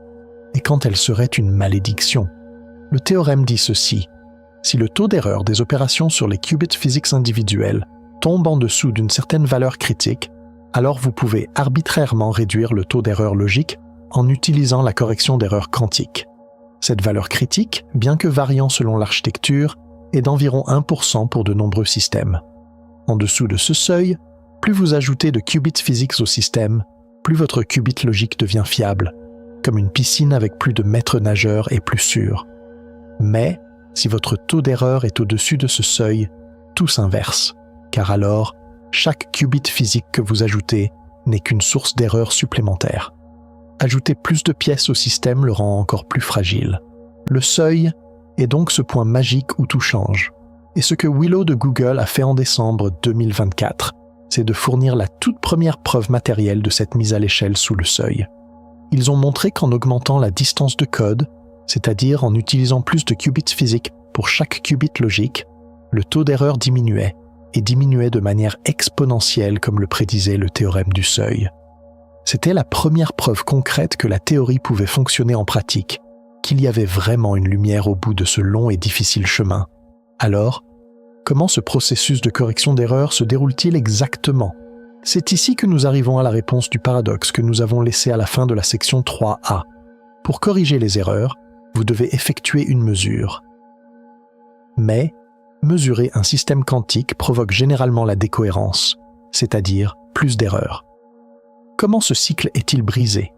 [SPEAKER 1] et quand elle serait une malédiction. Le théorème dit ceci: si le taux d'erreur des opérations sur les qubits physiques individuels tombe en dessous d'une certaine valeur critique, alors vous pouvez arbitrairement réduire le taux d'erreur logique en utilisant la correction d'erreurs quantique. Cette valeur critique, bien que variant selon l'architecture, est d'environ 1% pour de nombreux systèmes. En dessous de ce seuil, plus vous ajoutez de qubits physiques au système, plus votre qubit logique devient fiable, comme une piscine avec plus de maîtres nageurs et plus sûre. Mais, Si votre taux d'erreur est au-dessus de ce seuil, tout s'inverse, car alors, chaque qubit physique que vous ajoutez n'est qu'une source d'erreur supplémentaire. Ajouter plus de pièces au système le rend encore plus fragile. Le seuil est donc ce point magique où tout change. Et ce que Willow de Google a fait en décembre 2024, c'est de fournir la toute première preuve matérielle de cette mise à l'échelle sous le seuil. Ils ont montré qu'en augmentant la distance de code, c'est-à-dire en utilisant plus de qubits physiques pour chaque qubit logique, le taux d'erreur diminuait, et diminuait de manière exponentielle comme le prédisait le théorème du seuil. C'était la première preuve concrète que la théorie pouvait fonctionner en pratique, qu'il y avait vraiment une lumière au bout de ce long et difficile chemin. Alors, comment ce processus de correction d'erreur se déroule-t-il exactement ? C'est ici que nous arrivons à la réponse du paradoxe que nous avons laissé à la fin de la section 3a. Pour corriger les erreurs, vous devez effectuer une mesure. Mais, mesurer un système quantique provoque généralement la décohérence, c'est-à-dire plus d'erreurs. Comment ce cycle est-il brisé ?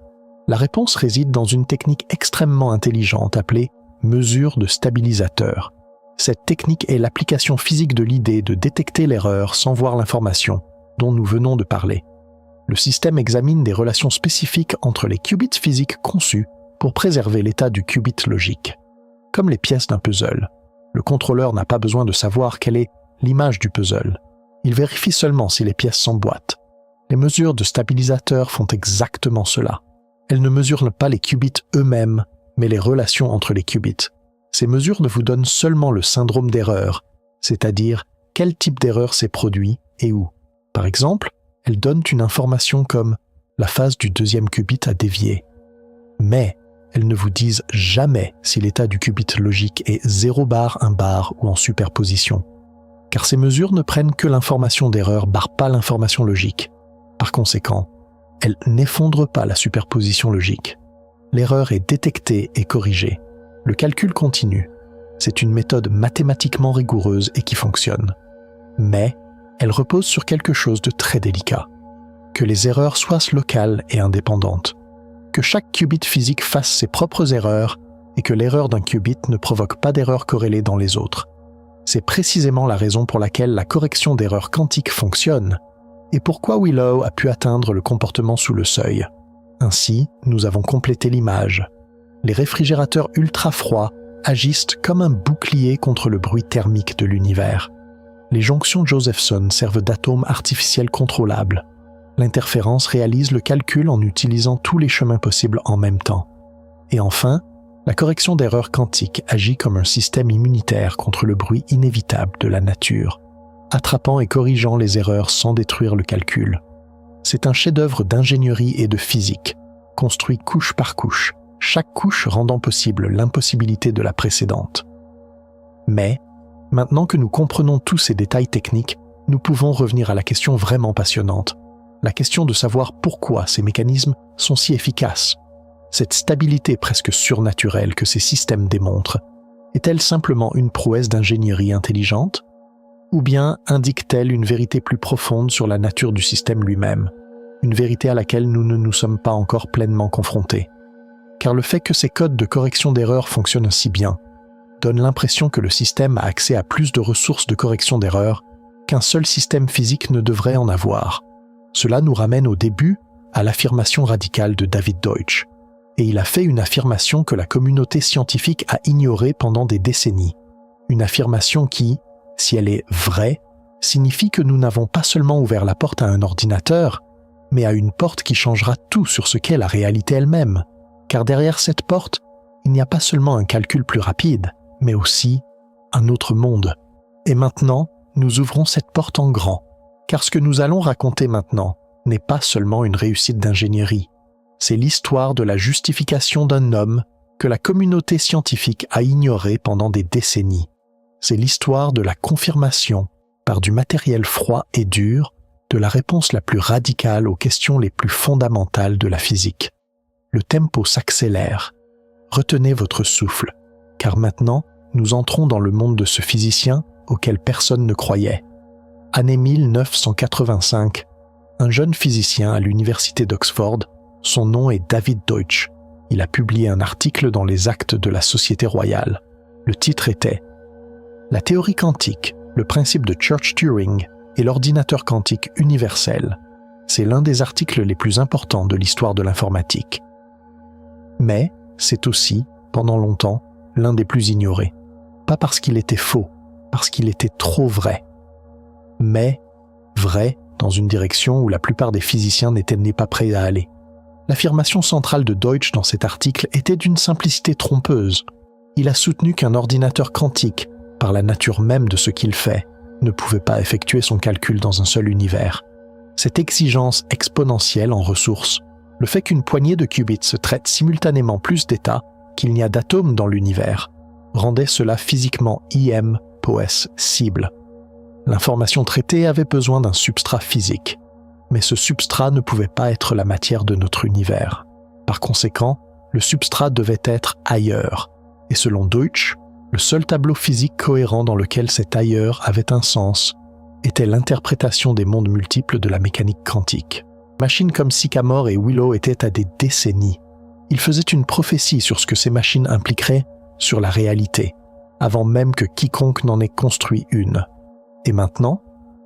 [SPEAKER 1] La réponse réside dans une technique extrêmement intelligente appelée mesure de stabilisateur. Cette technique est l'application physique de l'idée de détecter l'erreur sans voir l'information dont nous venons de parler. Le système examine des relations spécifiques entre les qubits physiques conçus pour préserver l'état du qubit logique. Comme les pièces d'un puzzle, le contrôleur n'a pas besoin de savoir quelle est l'image du puzzle. Il vérifie seulement si les pièces s'emboîtent. Les mesures de stabilisateur font exactement cela. Elles ne mesurent pas les qubits eux-mêmes, mais les relations entre les qubits. Ces mesures ne vous donnent seulement le syndrome d'erreur, c'est-à-dire quel type d'erreur s'est produit et où. Par exemple, elles donnent une information comme la phase du deuxième qubit a dévié. Mais elles ne vous disent jamais si l'état du qubit logique est 0 bar, 1 bar ou en superposition. Car ces mesures ne prennent que l'information d'erreur, pas l'information logique. Par conséquent, elles n'effondrent pas la superposition logique. L'erreur est détectée et corrigée. Le calcul continue. C'est une méthode mathématiquement rigoureuse et qui fonctionne. Mais elle repose sur quelque chose de très délicat. Que les erreurs soient locales et indépendantes. Que chaque qubit physique fasse ses propres erreurs et que l'erreur d'un qubit ne provoque pas d'erreurs corrélées dans les autres. C'est précisément la raison pour laquelle la correction d'erreurs quantiques fonctionne et pourquoi Willow a pu atteindre le comportement sous le seuil. Ainsi, nous avons complété l'image. Les réfrigérateurs ultra-froids agissent comme un bouclier contre le bruit thermique de l'univers. Les jonctions Josephson servent d'atomes artificiels contrôlables. L'interférence réalise le calcul en utilisant tous les chemins possibles en même temps. Et enfin, la correction d'erreurs quantiques agit comme un système immunitaire contre le bruit inévitable de la nature, attrapant et corrigeant les erreurs sans détruire le calcul. C'est un chef-d'œuvre d'ingénierie et de physique, construit couche par couche, chaque couche rendant possible l'impossibilité de la précédente. Mais, maintenant que nous comprenons tous ces détails techniques, nous pouvons revenir à la question vraiment passionnante, la question de savoir pourquoi ces mécanismes sont si efficaces. Cette stabilité presque surnaturelle que ces systèmes démontrent, est-elle simplement une prouesse d'ingénierie intelligente ? Ou bien indique-t-elle une vérité plus profonde sur la nature du système lui-même, une vérité à laquelle nous ne nous sommes pas encore pleinement confrontés ? Car le fait que ces codes de correction d'erreurs fonctionnent si bien donne l'impression que le système a accès à plus de ressources de correction d'erreurs qu'un seul système physique ne devrait en avoir. Cela nous ramène au début à l'affirmation radicale de David Deutsch. Et il a fait une affirmation que la communauté scientifique a ignorée pendant des décennies. Une affirmation qui, si elle est vraie, signifie que nous n'avons pas seulement ouvert la porte à un ordinateur, mais à une porte qui changera tout sur ce qu'est la réalité elle-même. Car derrière cette porte, il n'y a pas seulement un calcul plus rapide, mais aussi un autre monde. Et maintenant, nous ouvrons cette porte en grand, car ce que nous allons raconter maintenant n'est pas seulement une réussite d'ingénierie. C'est l'histoire de la justification d'un homme que la communauté scientifique a ignoré pendant des décennies. C'est l'histoire de la confirmation, par du matériel froid et dur, de la réponse la plus radicale aux questions les plus fondamentales de la physique. Le tempo s'accélère. Retenez votre souffle, car maintenant, nous entrons dans le monde de ce physicien auquel personne ne croyait. Année 1985, un jeune physicien à l'université d'Oxford, son nom est David Deutsch. Il a publié un article dans les Actes de la Société royale. Le titre était La théorie quantique, le principe de Church-Turing et l'ordinateur quantique universel, c'est l'un des articles les plus importants de l'histoire de l'informatique. Mais c'est aussi, pendant longtemps, l'un des plus ignorés. Pas parce qu'il était faux, parce qu'il était trop vrai. Mais vrai dans une direction où la plupart des physiciens n'étaient pas prêts à aller. L'affirmation centrale de Deutsch dans cet article était d'une simplicité trompeuse. Il a soutenu qu'un ordinateur quantique, par la nature même de ce qu'il fait, ne pouvait pas effectuer son calcul dans un seul univers. Cette exigence exponentielle en ressources, le fait qu'une poignée de qubits se traite simultanément plus d'états qu'il n'y a d'atomes dans l'univers, rendait cela physiquement impossible. L'information traitée avait besoin d'un substrat physique, mais ce substrat ne pouvait pas être la matière de notre univers. Par conséquent, le substrat devait être ailleurs, et selon Deutsch, le seul tableau physique cohérent dans lequel cet ailleurs avait un sens était l'interprétation des mondes multiples de la mécanique quantique. Machines comme Sycamore et Willow étaient à des décennies. Ils faisaient une prophétie sur ce que ces machines impliqueraient sur la réalité, avant même que quiconque n'en ait construit une. Et maintenant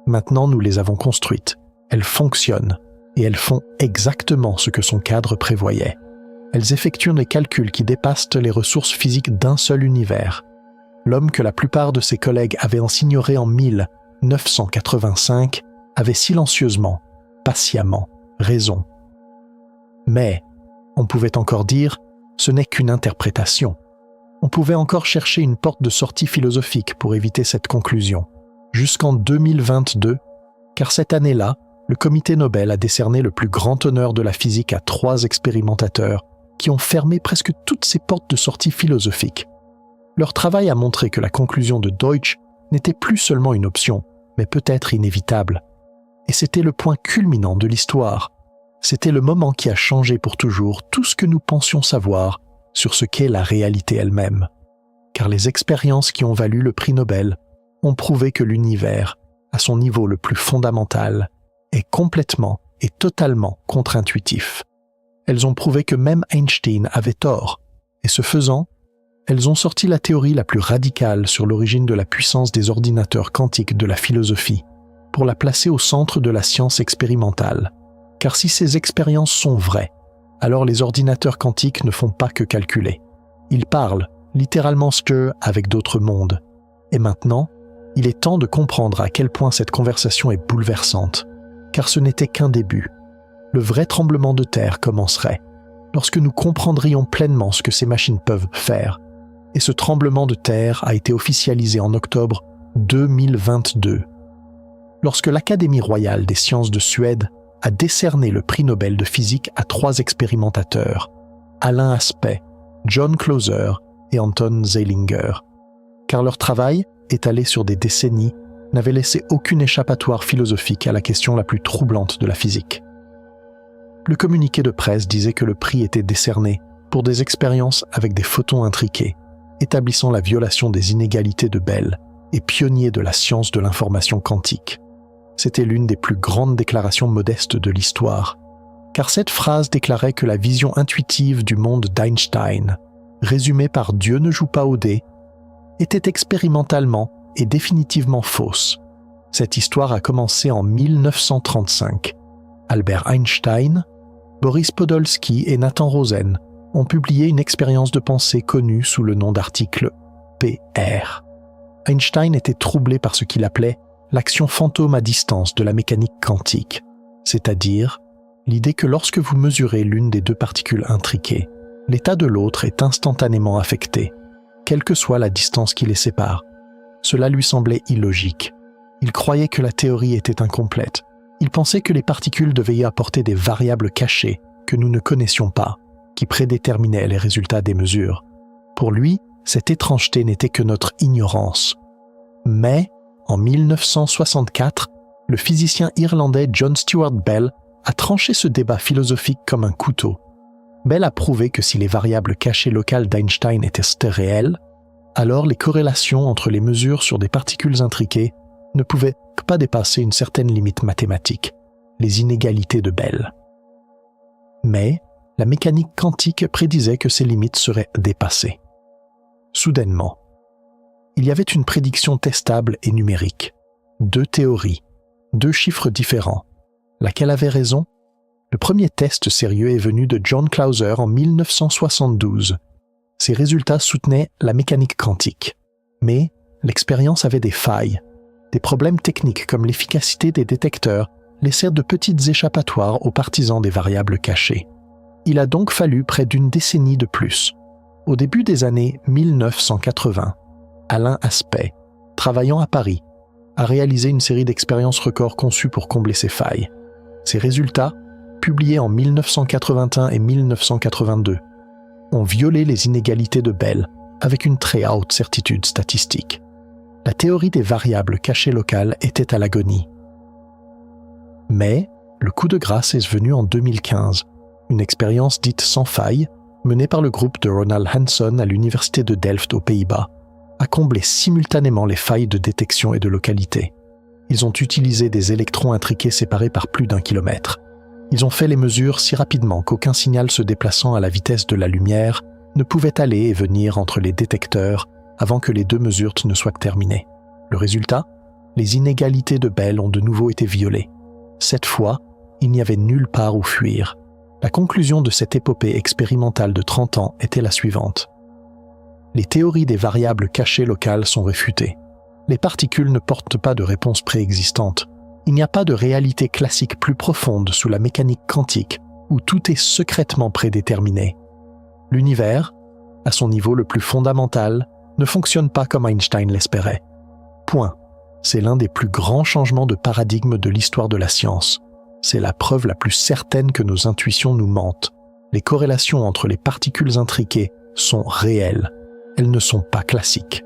[SPEAKER 1] nous les avons construites. Elles fonctionnent, et elles font exactement ce que son cadre prévoyait. Elles effectuent des calculs qui dépassent les ressources physiques d'un seul univers. L'homme que la plupart de ses collègues avaient ignoré en 1985 avait silencieusement, patiemment, raison. Mais, on pouvait encore dire, ce n'est qu'une interprétation. On pouvait encore chercher une porte de sortie philosophique pour éviter cette conclusion. Jusqu'en 2022, car cette année-là, le comité Nobel a décerné le plus grand honneur de la physique à 3 expérimentateurs qui ont fermé presque toutes ces portes de sortie philosophiques. Leur travail a montré que la conclusion de Deutsch n'était plus seulement une option, mais peut-être inévitable. Et c'était le point culminant de l'histoire. C'était le moment qui a changé pour toujours tout ce que nous pensions savoir sur ce qu'est la réalité elle-même. Car les expériences qui ont valu le prix Nobel ont prouvé que l'univers, à son niveau le plus fondamental, est complètement et totalement contre-intuitif. Elles ont prouvé que même Einstein avait tort, et ce faisant, elles ont sorti la théorie la plus radicale sur l'origine de la puissance des ordinateurs quantiques de la philosophie, pour la placer au centre de la science expérimentale. Car si ces expériences sont vraies, alors les ordinateurs quantiques ne font pas que calculer. Ils parlent, littéralement avec d'autres mondes. Et maintenant, il est temps de comprendre à quel point cette conversation est bouleversante, car ce n'était qu'un début. Le vrai tremblement de terre commencerait, lorsque nous comprendrions pleinement ce que ces machines peuvent faire. Et ce tremblement de terre a été officialisé en octobre 2022, lorsque l'Académie royale des sciences de Suède a décerné le prix Nobel de physique à 3 expérimentateurs, Alain Aspect, John Clauser et Anton Zeilinger, car leur travail, étalé sur des décennies, n'avait laissé aucune échappatoire philosophique à la question la plus troublante de la physique. Le communiqué de presse disait que le prix était décerné pour des expériences avec des photons intriqués, établissant la violation des inégalités de Bell et pionnier de la science de l'information quantique. C'était l'une des plus grandes déclarations modestes de l'histoire, car cette phrase déclarait que la vision intuitive du monde d'Einstein, résumée par « Dieu ne joue pas au dé », était expérimentalement et définitivement fausse. Cette histoire a commencé en 1935. Albert Einstein, Boris Podolsky et Nathan Rosen ont publié une expérience de pensée connue sous le nom d'article PR. Einstein était troublé par ce qu'il appelait l'action fantôme à distance de la mécanique quantique, c'est-à-dire l'idée que lorsque vous mesurez l'une des 2 particules intriquées, l'état de l'autre est instantanément affecté, quelle que soit la distance qui les sépare. Cela lui semblait illogique. Il croyait que la théorie était incomplète. Il pensait que les particules devaient y apporter des variables cachées que nous ne connaissions pas, qui prédéterminaient les résultats des mesures. Pour lui, cette étrangeté n'était que notre ignorance. Mais, en 1964, le physicien irlandais John Stuart Bell a tranché ce débat philosophique comme un couteau. Bell a prouvé que si les variables cachées locales d'Einstein étaient réelles, alors les corrélations entre les mesures sur des particules intriquées ne pouvaient pas dépasser une certaine limite mathématique, les inégalités de Bell. Mais la mécanique quantique prédisait que ces limites seraient dépassées. Soudainement, Il y avait une prédiction testable et numérique. 2 théories, 2 chiffres différents. Laquelle avait raison? Le premier test sérieux est venu de John Clauser en 1972. Ses résultats soutenaient la mécanique quantique. Mais l'expérience avait des failles. Des problèmes techniques comme l'efficacité des détecteurs laissèrent de petites échappatoires aux partisans des variables cachées. Il a donc fallu près d'une décennie de plus. Au début des années 1980, Alain Aspect, travaillant à Paris, a réalisé une série d'expériences records conçues pour combler ces failles. Ces résultats, publiés en 1981 et 1982, ont violé les inégalités de Bell avec une très haute certitude statistique. La théorie des variables cachées locales était à l'agonie. Mais le coup de grâce est venu en 2015, une expérience dite sans faille, menée par le groupe de Ronald Hanson à l'université de Delft aux Pays-Bas, a comblé simultanément les failles de détection et de localité. Ils ont utilisé des électrons intriqués séparés par plus d'1 kilomètre. Ils ont fait les mesures si rapidement qu'aucun signal se déplaçant à la vitesse de la lumière ne pouvait aller et venir entre les détecteurs avant que les 2 mesures ne soient terminées. Le résultat? Les inégalités de Bell ont de nouveau été violées. Cette fois, il n'y avait nulle part où fuir. La conclusion de cette épopée expérimentale de 30 ans était la suivante. Les théories des variables cachées locales sont réfutées. Les particules ne portent pas de réponse préexistante. Il n'y a pas de réalité classique plus profonde sous la mécanique quantique où tout est secrètement prédéterminé. L'univers, à son niveau le plus fondamental, ne fonctionne pas comme Einstein l'espérait. Point. C'est l'un des plus grands changements de paradigme de l'histoire de la science. C'est la preuve la plus certaine que nos intuitions nous mentent. Les corrélations entre les particules intriquées sont réelles. Elles ne sont pas classiques.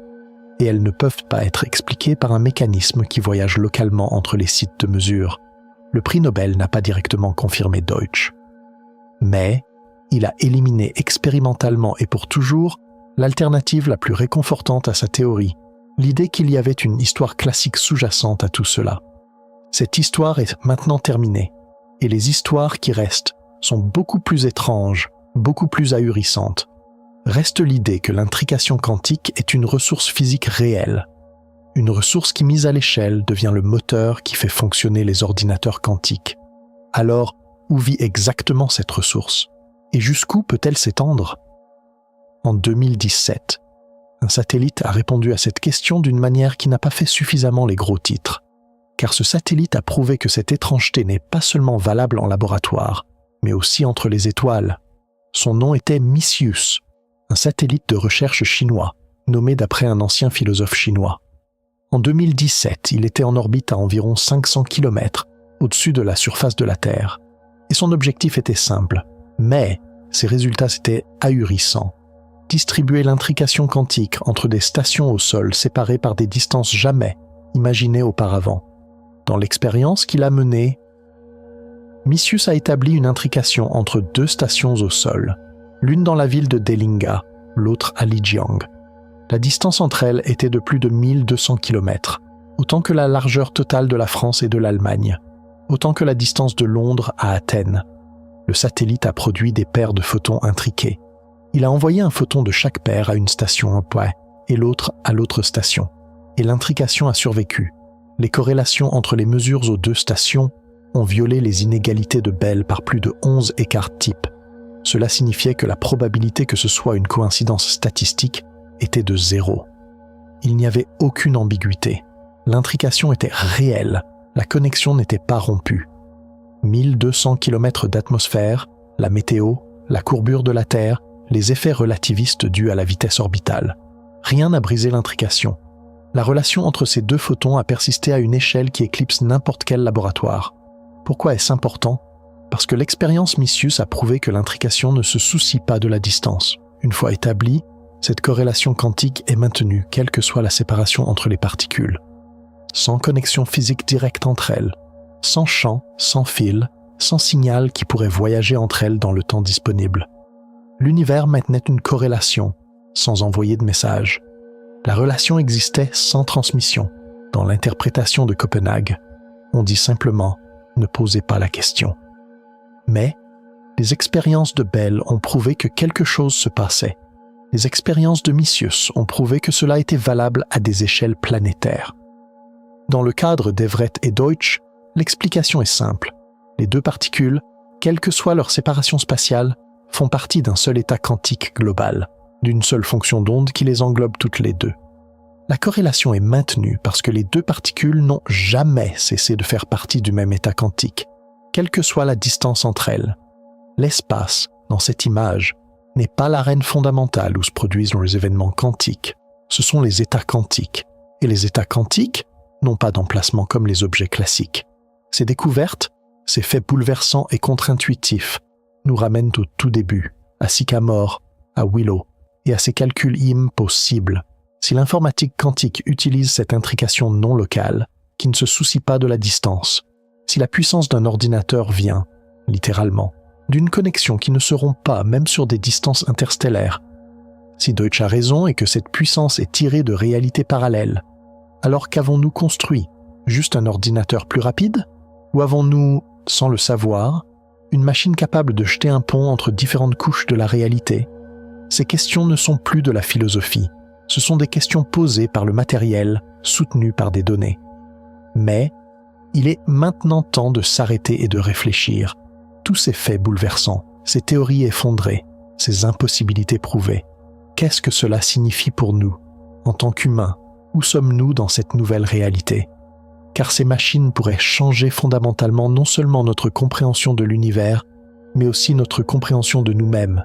[SPEAKER 1] Et elles ne peuvent pas être expliquées par un mécanisme qui voyage localement entre les sites de mesure. Le prix Nobel n'a pas directement confirmé Deutsch. Mais il a éliminé expérimentalement et pour toujours l'alternative la plus réconfortante à sa théorie, l'idée qu'il y avait une histoire classique sous-jacente à tout cela. Cette histoire est maintenant terminée, et les histoires qui restent sont beaucoup plus étranges, beaucoup plus ahurissantes. Reste l'idée que l'intrication quantique est une ressource physique réelle, une ressource qui, mise à l'échelle, devient le moteur qui fait fonctionner les ordinateurs quantiques. Alors, où vit exactement cette ressource? Et jusqu'où peut-elle s'étendre? En 2017, un satellite a répondu à cette question d'une manière qui n'a pas fait suffisamment les gros titres. Car ce satellite a prouvé que cette étrangeté n'est pas seulement valable en laboratoire, mais aussi entre les étoiles. Son nom était Micius, un satellite de recherche chinois, nommé d'après un ancien philosophe chinois. En 2017, il était en orbite à environ 500 km au-dessus de la surface de la Terre. Et son objectif était simple, mais ses résultats étaient ahurissants. Distribuer l'intrication quantique entre des stations au sol séparées par des distances jamais imaginées auparavant. Dans l'expérience qu'il a menée, Micius a établi une intrication entre 2 stations au sol, l'une dans la ville de Delinga, l'autre à Lijiang. La distance entre elles était de plus de 1200 km, autant que la largeur totale de la France et de l'Allemagne, autant que la distance de Londres à Athènes. Le satellite a produit des paires de photons intriqués. Il a envoyé un photon de chaque paire à une station en point et l'autre à l'autre station, et l'intrication a survécu. Les corrélations entre les mesures aux 2 stations ont violé les inégalités de Bell par plus de 11 écarts types. Cela signifiait que la probabilité que ce soit une coïncidence statistique était de 0. Il n'y avait aucune ambiguïté. L'intrication était réelle, la connexion n'était pas rompue. 1200 km d'atmosphère, la météo, la courbure de la Terre, les effets relativistes dus à la vitesse orbitale. Rien n'a brisé l'intrication. La relation entre ces 2 photons a persisté à une échelle qui éclipse n'importe quel laboratoire. Pourquoi est-ce important? Parce que l'expérience Micius a prouvé que l'intrication ne se soucie pas de la distance. Une fois établie, cette corrélation quantique est maintenue, quelle que soit la séparation entre les particules. Sans connexion physique directe entre elles, sans champ, sans fil, sans signal qui pourrait voyager entre elles dans le temps disponible. L'univers maintenait une corrélation, sans envoyer de message. La relation existait sans transmission. Dans l'interprétation de Copenhague, on dit simplement « ne posez pas la question ». Mais les expériences de Bell ont prouvé que quelque chose se passait. Les expériences de Micius ont prouvé que cela était valable à des échelles planétaires. Dans le cadre d'Everett et Deutsch, l'explication est simple. Les deux particules, quelle que soit leur séparation spatiale, font partie d'un seul état quantique global, d'une seule fonction d'onde qui les englobe toutes les deux. La corrélation est maintenue parce que les deux particules n'ont jamais cessé de faire partie du même état quantique, quelle que soit la distance entre elles. L'espace, dans cette image, n'est pas l'arène fondamentale où se produisent les événements quantiques. Ce sont les états quantiques. Et les états quantiques n'ont pas d'emplacement comme les objets classiques. Ces découvertes, ces faits bouleversants et contre-intuitifs, nous ramènent au tout début, à Sycamore, à Willow, et à ces calculs impossibles. Si l'informatique quantique utilise cette intrication non locale, qui ne se soucie pas de la distance, si la puissance d'un ordinateur vient, littéralement, d'une connexion qui ne se rompt pas même sur des distances interstellaires, si Deutsch a raison et que cette puissance est tirée de réalités parallèles, alors qu'avons-nous construit? Juste un ordinateur plus rapide? Ou avons-nous, sans le savoir, une machine capable de jeter un pont entre différentes couches de la réalité? Ces questions ne sont plus de la philosophie. Ce sont des questions posées par le matériel, soutenues par des données. Mais il est maintenant temps de s'arrêter et de réfléchir. Tous ces faits bouleversants, ces théories effondrées, ces impossibilités prouvées, qu'est-ce que cela signifie pour nous, en tant qu'humains? Où sommes-nous dans cette nouvelle réalité? Car ces machines pourraient changer fondamentalement non seulement notre compréhension de l'univers, mais aussi notre compréhension de nous-mêmes.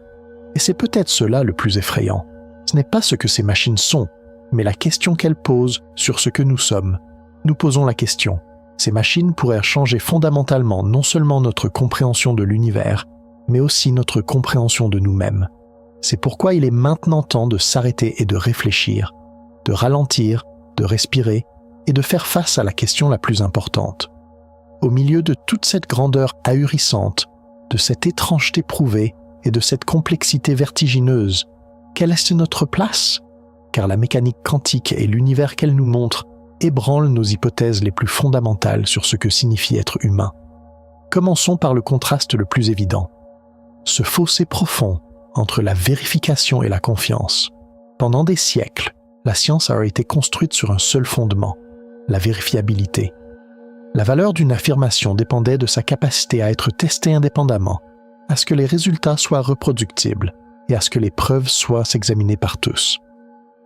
[SPEAKER 1] Et c'est peut-être cela le plus effrayant. Ce n'est pas ce que ces machines sont, mais la question qu'elles posent sur ce que nous sommes. Nous posons la question. Ces machines pourraient changer fondamentalement non seulement notre compréhension de l'univers, mais aussi notre compréhension de nous-mêmes. C'est pourquoi il est maintenant temps de s'arrêter et de réfléchir, de ralentir, de respirer et de faire face à la question la plus importante. Au milieu de toute cette grandeur ahurissante, de cette étrangeté prouvée et de cette complexité vertigineuse, quelle est notre place? Car la mécanique quantique et l'univers qu'elle nous montre ébranlent nos hypothèses les plus fondamentales sur ce que signifie être humain. Commençons par le contraste le plus évident. Ce fossé profond entre la vérification et la confiance. Pendant des siècles, la science a été construite sur un seul fondement, la vérifiabilité. La valeur d'une affirmation dépendait de sa capacité à être testée indépendamment, à ce que les résultats soient reproductibles et à ce que les preuves soient examinées par tous.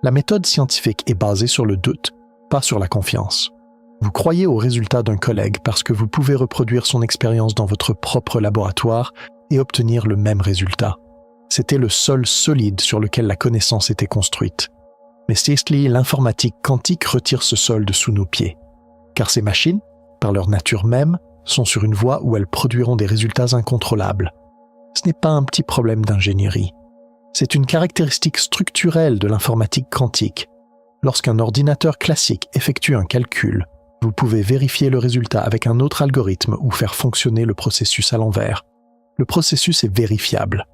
[SPEAKER 1] La méthode scientifique est basée sur le doute, pas sur la confiance. Vous croyez aux résultats d'un collègue parce que vous pouvez reproduire son expérience dans votre propre laboratoire et obtenir le même résultat. C'était le sol solide sur lequel la connaissance était construite. Mais Searsley, l'informatique quantique retire ce sol de sous nos pieds. Car ces machines, par leur nature même, sont sur une voie où elles produiront des résultats incontrôlables. Ce n'est pas un petit problème d'ingénierie. C'est une caractéristique structurelle de l'informatique quantique. Lorsqu'un ordinateur classique effectue un calcul, vous pouvez vérifier le résultat avec un autre algorithme ou faire fonctionner le processus à l'envers. Le processus est vérifiable.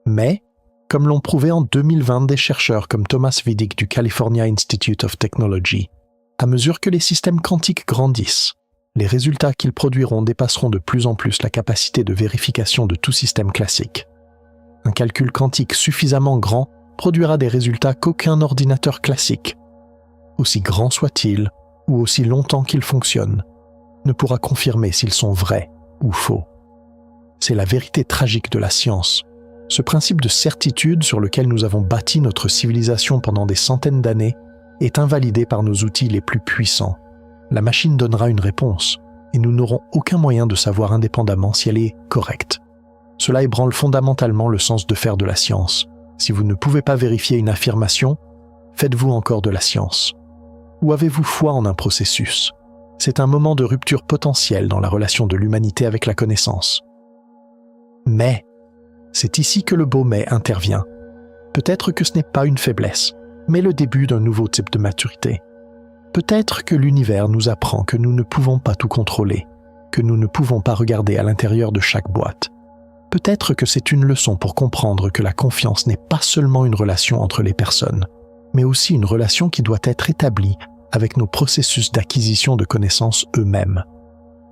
[SPEAKER 1] Mais, comme l'ont prouvé en 2020 des chercheurs comme Thomas Vidic du California Institute of Technology, à mesure que les systèmes quantiques grandissent, les résultats qu'ils produiront dépasseront de plus en plus la capacité de vérification de tout système classique. Un calcul quantique suffisamment grand produira des résultats qu'aucun ordinateur classique, aussi grand soit-il ou aussi longtemps qu'il fonctionne, ne pourra confirmer s'ils sont vrais ou faux. C'est la vérité tragique de la science. Ce principe de certitude sur lequel nous avons bâti notre civilisation pendant des centaines d'années est invalidé par nos outils les plus puissants. La machine donnera une réponse, et nous n'aurons aucun moyen de savoir indépendamment si elle est correcte. Cela ébranle fondamentalement le sens de faire de la science. Si vous ne pouvez pas vérifier une affirmation, faites-vous encore de la science? Ou avez-vous foi en un processus? C'est un moment de rupture potentielle dans la relation de l'humanité avec la connaissance. Mais, c'est ici que le beau mais intervient. Peut-être que ce n'est pas une faiblesse, mais le début d'un nouveau type de maturité. Peut-être que l'univers nous apprend que nous ne pouvons pas tout contrôler, que nous ne pouvons pas regarder à l'intérieur de chaque boîte. Peut-être que c'est une leçon pour comprendre que la confiance n'est pas seulement une relation entre les personnes, mais aussi une relation qui doit être établie avec nos processus d'acquisition de connaissances eux-mêmes.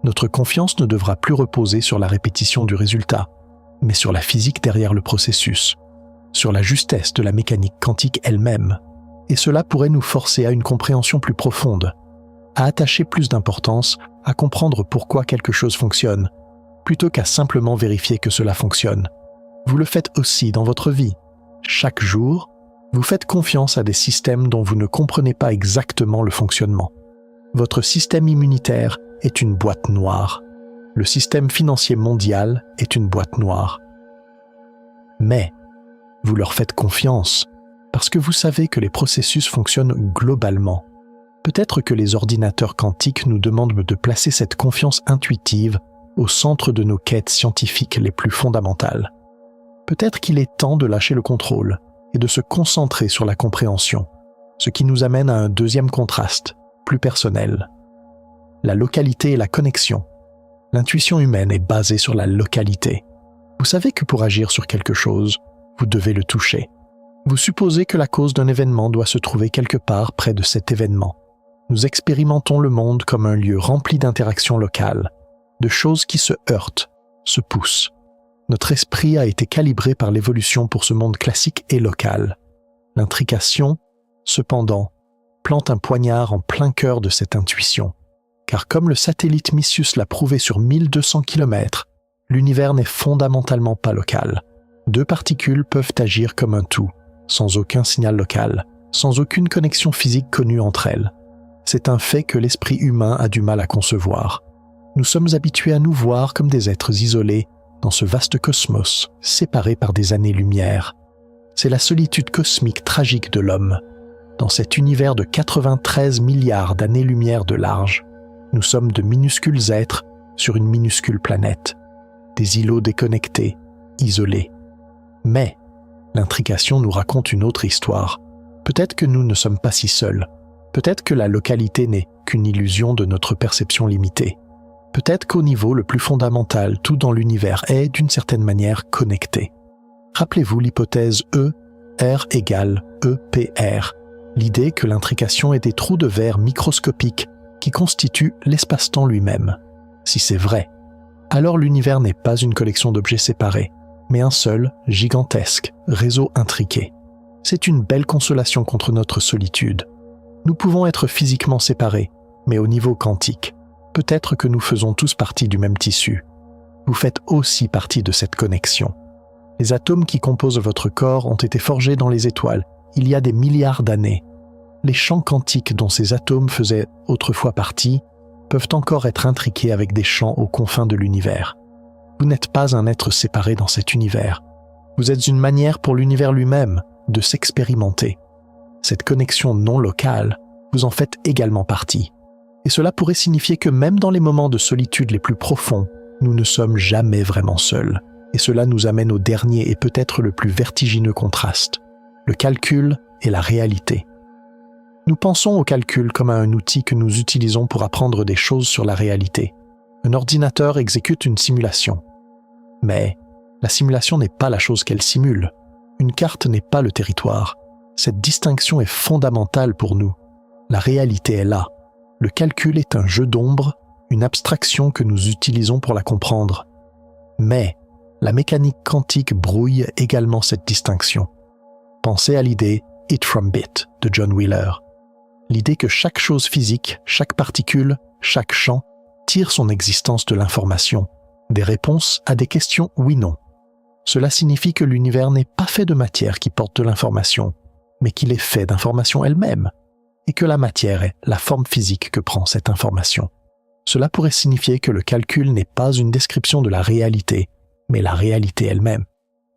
[SPEAKER 1] Notre confiance ne devra plus reposer sur la répétition du résultat, mais sur la physique derrière le processus. sur la justesse de la mécanique quantique elle-même, et cela pourrait nous forcer à une compréhension plus profonde, à attacher plus d'importance à comprendre pourquoi quelque chose fonctionne, plutôt qu'à simplement vérifier que cela fonctionne. Vous le faites aussi dans votre vie. Chaque jour, vous faites confiance à des systèmes dont vous ne comprenez pas exactement le fonctionnement. Votre système immunitaire est une boîte noire. Le système financier mondial est une boîte noire. Mais vous leur faites confiance parce que vous savez que les processus fonctionnent globalement. Peut-être que les ordinateurs quantiques nous demandent de placer cette confiance intuitive au centre de nos quêtes scientifiques les plus fondamentales. Peut-être qu'il est temps de lâcher le contrôle et de se concentrer sur la compréhension, ce qui nous amène à un deuxième contraste, plus personnel. La localité et la connexion. L'intuition humaine est basée sur la localité. Vous savez que pour agir sur quelque chose, vous devez le toucher. Vous supposez que la cause d'un événement doit se trouver quelque part près de cet événement. Nous expérimentons le monde comme un lieu rempli d'interactions locales, de choses qui se heurtent, se poussent. Notre esprit a été calibré par l'évolution pour ce monde classique et local. L'intrication, cependant, plante un poignard en plein cœur de cette intuition. Car comme le satellite Missus l'a prouvé sur 1200 km, l'univers n'est fondamentalement pas local. Deux particules peuvent agir comme un tout, sans aucun signal local, sans aucune connexion physique connue entre elles. C'est un fait que l'esprit humain a du mal à concevoir. Nous sommes habitués à nous voir comme des êtres isolés dans ce vaste cosmos, séparés par des années-lumière. C'est la solitude cosmique tragique de l'homme. Dans cet univers de 93 milliards d'années-lumière de large, nous sommes de minuscules êtres sur une minuscule planète, des îlots déconnectés, isolés. Mais l'intrication nous raconte une autre histoire. Peut-être que nous ne sommes pas si seuls. Peut-être que la localité n'est qu'une illusion de notre perception limitée. Peut-être qu'au niveau le plus fondamental, tout dans l'univers est, d'une certaine manière, connecté. Rappelez-vous l'hypothèse E, R égale EPR, l'idée que l'intrication est des trous de verre microscopiques qui constituent l'espace-temps lui-même. Si c'est vrai, alors l'univers n'est pas une collection d'objets séparés, mais un seul, gigantesque, réseau intriqué. C'est une belle consolation contre notre solitude. Nous pouvons être physiquement séparés, mais au niveau quantique, peut-être que nous faisons tous partie du même tissu. Vous faites aussi partie de cette connexion. Les atomes qui composent votre corps ont été forgés dans les étoiles, il y a des milliards d'années. Les champs quantiques dont ces atomes faisaient autrefois partie peuvent encore être intriqués avec des champs aux confins de l'univers. Vous n'êtes pas un être séparé dans cet univers. Vous êtes une manière pour l'univers lui-même de s'expérimenter. Cette connexion non locale, vous en faites également partie. Et cela pourrait signifier que même dans les moments de solitude les plus profonds, nous ne sommes jamais vraiment seuls. Et cela nous amène au dernier et peut-être le plus vertigineux contraste, le calcul et la réalité. Nous pensons au calcul comme à un outil que nous utilisons pour apprendre des choses sur la réalité. Un ordinateur exécute une simulation. Mais la simulation n'est pas la chose qu'elle simule. Une carte n'est pas le territoire. Cette distinction est fondamentale pour nous. La réalité est là. Le calcul est un jeu d'ombre, une abstraction que nous utilisons pour la comprendre. Mais la mécanique quantique brouille également cette distinction. Pensez à l'idée « it from bit » de John Wheeler. L'idée que chaque chose physique, chaque particule, chaque champ tire son existence de l'information, des réponses à des questions oui-non. Cela signifie que l'univers n'est pas fait de matière qui porte de l'information, mais qu'il est fait d'information elle-même, et que la matière est la forme physique que prend cette information. Cela pourrait signifier que le calcul n'est pas une description de la réalité, mais la réalité elle-même.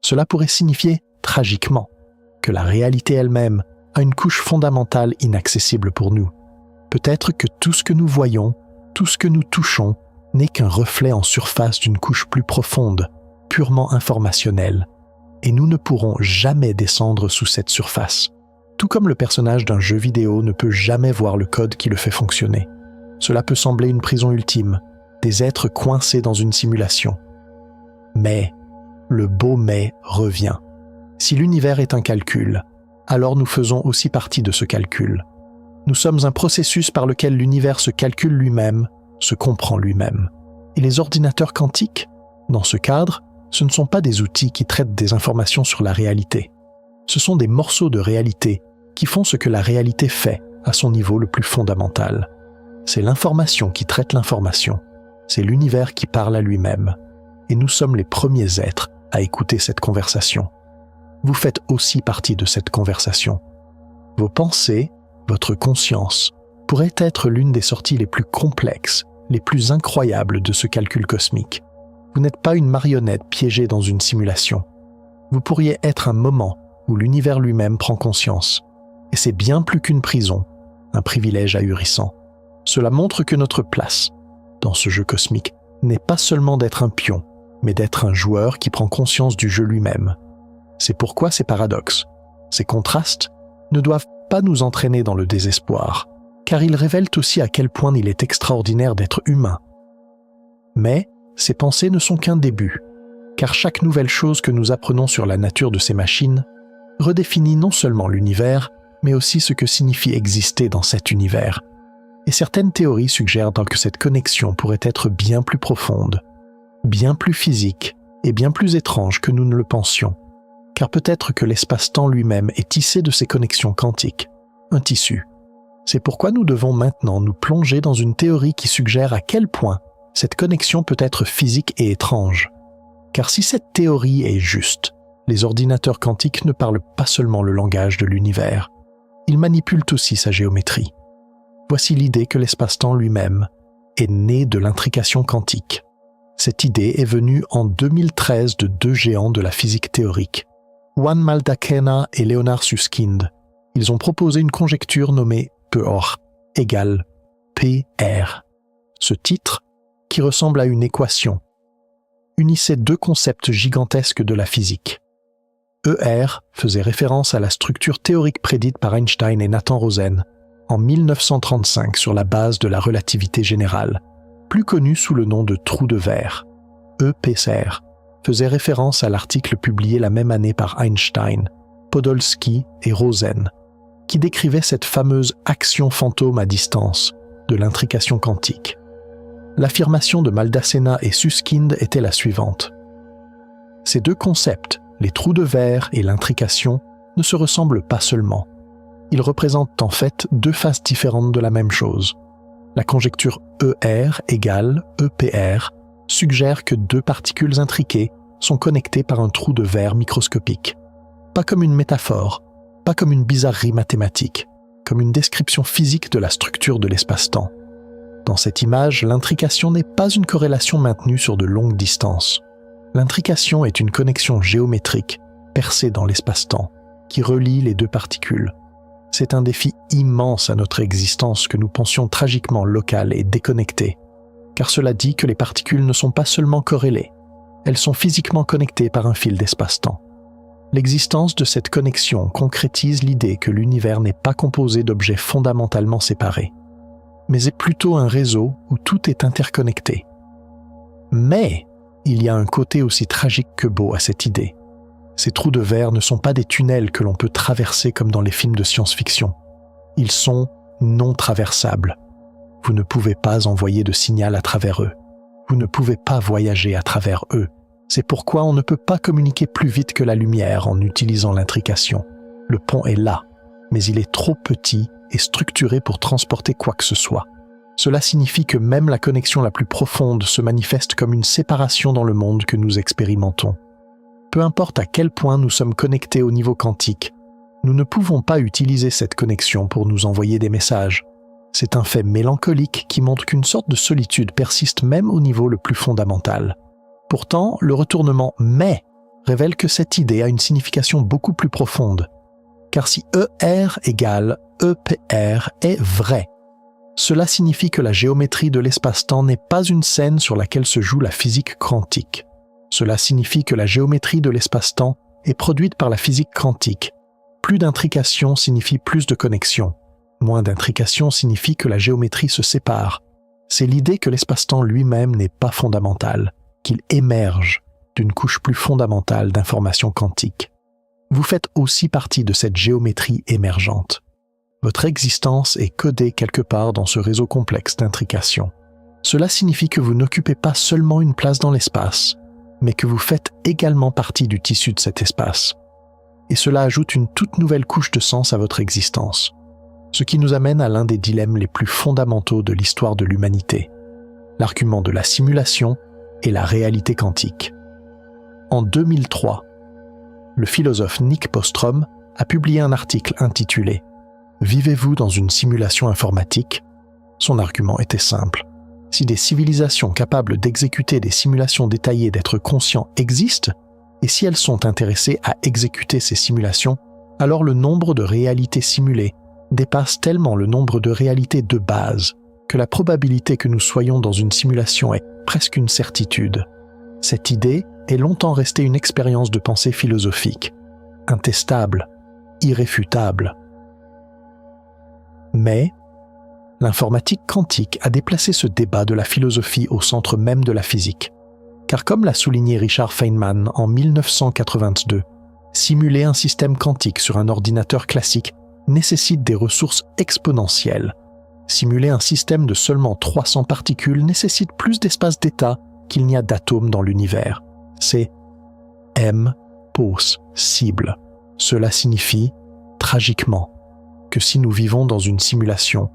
[SPEAKER 1] Cela pourrait signifier, tragiquement, que la réalité elle-même a une couche fondamentale inaccessible pour nous. Peut-être que tout ce que nous voyons, tout ce que nous touchons, n'est qu'un reflet en surface d'une couche plus profonde, purement informationnelle, et nous ne pourrons jamais descendre sous cette surface. Tout comme le personnage d'un jeu vidéo ne peut jamais voir le code qui le fait fonctionner. Cela peut sembler une prison ultime, des êtres coincés dans une simulation. Mais le beau mais revient. Si l'univers est un calcul, alors nous faisons aussi partie de ce calcul. Nous sommes un processus par lequel l'univers se calcule lui-même, se comprend lui-même. Et les ordinateurs quantiques, dans ce cadre, ce ne sont pas des outils qui traitent des informations sur la réalité. Ce sont des morceaux de réalité qui font ce que la réalité fait à son niveau le plus fondamental. C'est l'information qui traite l'information. C'est l'univers qui parle à lui-même. Et nous sommes les premiers êtres à écouter cette conversation. Vous faites aussi partie de cette conversation. Vos pensées, votre conscience, pourraient être l'une des sorties les plus complexes, les plus incroyables de ce calcul cosmique. Vous n'êtes pas une marionnette piégée dans une simulation. Vous pourriez être un moment où l'univers lui-même prend conscience. Et c'est bien plus qu'une prison, un privilège ahurissant. Cela montre que notre place, dans ce jeu cosmique, n'est pas seulement d'être un pion, mais d'être un joueur qui prend conscience du jeu lui-même. C'est pourquoi ces paradoxes, ces contrastes, ne doivent pas nous entraîner dans le désespoir, car ils révèlent aussi à quel point il est extraordinaire d'être humain. Mais ces pensées ne sont qu'un début, car chaque nouvelle chose que nous apprenons sur la nature de ces machines redéfinit non seulement l'univers, mais aussi ce que signifie exister dans cet univers. Et certaines théories suggèrent donc que cette connexion pourrait être bien plus profonde, bien plus physique et bien plus étrange que nous ne le pensions, car peut-être que l'espace-temps lui-même est tissé de ces connexions quantiques, un tissu. C'est pourquoi nous devons maintenant nous plonger dans une théorie qui suggère à quel point cette connexion peut être physique et étrange. Car si cette théorie est juste, les ordinateurs quantiques ne parlent pas seulement le langage de l'univers, ils manipulent aussi sa géométrie. Voici l'idée que l'espace-temps lui-même est né de l'intrication quantique. Cette idée est venue en 2013 de deux géants de la physique théorique, Juan Maldacena et Leonard Susskind. Ils ont proposé une conjecture nommée POR égale PR. Ce titre, qui ressemble à une équation, unissait deux concepts gigantesques de la physique. ER faisait référence à la structure théorique prédite par Einstein et Nathan Rosen en 1935 sur la base de la relativité générale, plus connue sous le nom de trou de verre. EPCR faisait référence à l'article publié la même année par Einstein, Podolsky et Rosen, qui décrivait cette fameuse action fantôme à distance de l'intrication quantique. L'affirmation de Maldacena et Susskind était la suivante. Ces deux concepts, les trous de verre et l'intrication, ne se ressemblent pas seulement. Ils représentent en fait deux faces différentes de la même chose. La conjecture ER égale EPR suggère que deux particules intriquées sont connectées par un trou de verre microscopique. Pas comme une métaphore, pas comme une bizarrerie mathématique, comme une description physique de la structure de l'espace-temps. Dans cette image, l'intrication n'est pas une corrélation maintenue sur de longues distances. L'intrication est une connexion géométrique, percée dans l'espace-temps, qui relie les deux particules. C'est un défi immense à notre existence que nous pensions tragiquement locale et déconnectée, car cela dit que les particules ne sont pas seulement corrélées, elles sont physiquement connectées par un fil d'espace-temps. L'existence de cette connexion concrétise l'idée que l'univers n'est pas composé d'objets fondamentalement séparés, mais est plutôt un réseau où tout est interconnecté. Mais il y a un côté aussi tragique que beau à cette idée. Ces trous de verre ne sont pas des tunnels que l'on peut traverser comme dans les films de science-fiction. Ils sont non traversables. Vous ne pouvez pas envoyer de signal à travers eux. Vous ne pouvez pas voyager à travers eux. C'est pourquoi on ne peut pas communiquer plus vite que la lumière en utilisant l'intrication. Le pont est là, mais il est trop petit et structuré pour transporter quoi que ce soit. Cela signifie que même la connexion la plus profonde se manifeste comme une séparation dans le monde que nous expérimentons. Peu importe à quel point nous sommes connectés au niveau quantique, nous ne pouvons pas utiliser cette connexion pour nous envoyer des messages. C'est un fait mélancolique qui montre qu'une sorte de solitude persiste même au niveau le plus fondamental. Pourtant, le retournement « mais » révèle que cette idée a une signification beaucoup plus profonde. Car si ER égale EPR est vrai, cela signifie que la géométrie de l'espace-temps n'est pas une scène sur laquelle se joue la physique quantique. Cela signifie que la géométrie de l'espace-temps est produite par la physique quantique. Plus d'intrication signifie plus de connexion. Moins d'intrication signifie que la géométrie se sépare. C'est l'idée que l'espace-temps lui-même n'est pas fondamental, qu'il émerge d'une couche plus fondamentale d'informations quantiques. Vous faites aussi partie de cette géométrie émergente. Votre existence est codée quelque part dans ce réseau complexe d'intrication. Cela signifie que vous n'occupez pas seulement une place dans l'espace, mais que vous faites également partie du tissu de cet espace. et cela ajoute une toute nouvelle couche de sens à votre existence. Ce qui nous amène à l'un des dilemmes les plus fondamentaux de l'histoire de l'humanité, l'argument de la simulation et la réalité quantique. En 2003, le philosophe Nick Bostrom a publié un article intitulé « Vivez-vous dans une simulation informatique ?» Son argument était simple. Si des civilisations capables d'exécuter des simulations détaillées d'êtres conscients existent, et si elles sont intéressées à exécuter ces simulations, alors le nombre de réalités simulées dépasse tellement le nombre de réalités de base que la probabilité que nous soyons dans une simulation est presque une certitude. Cette idée est longtemps restée une expérience de pensée philosophique, intestable, irréfutable. Mais l'informatique quantique a déplacé ce débat de la philosophie au centre même de la physique. Car comme l'a souligné Richard Feynman en 1982, simuler un système quantique sur un ordinateur classique nécessite des ressources exponentielles. Simuler un système de seulement 300 particules nécessite plus d'espace d'état qu'il n'y a d'atomes dans l'univers. C'est impossible. Cela signifie, tragiquement, que si nous vivons dans une simulation,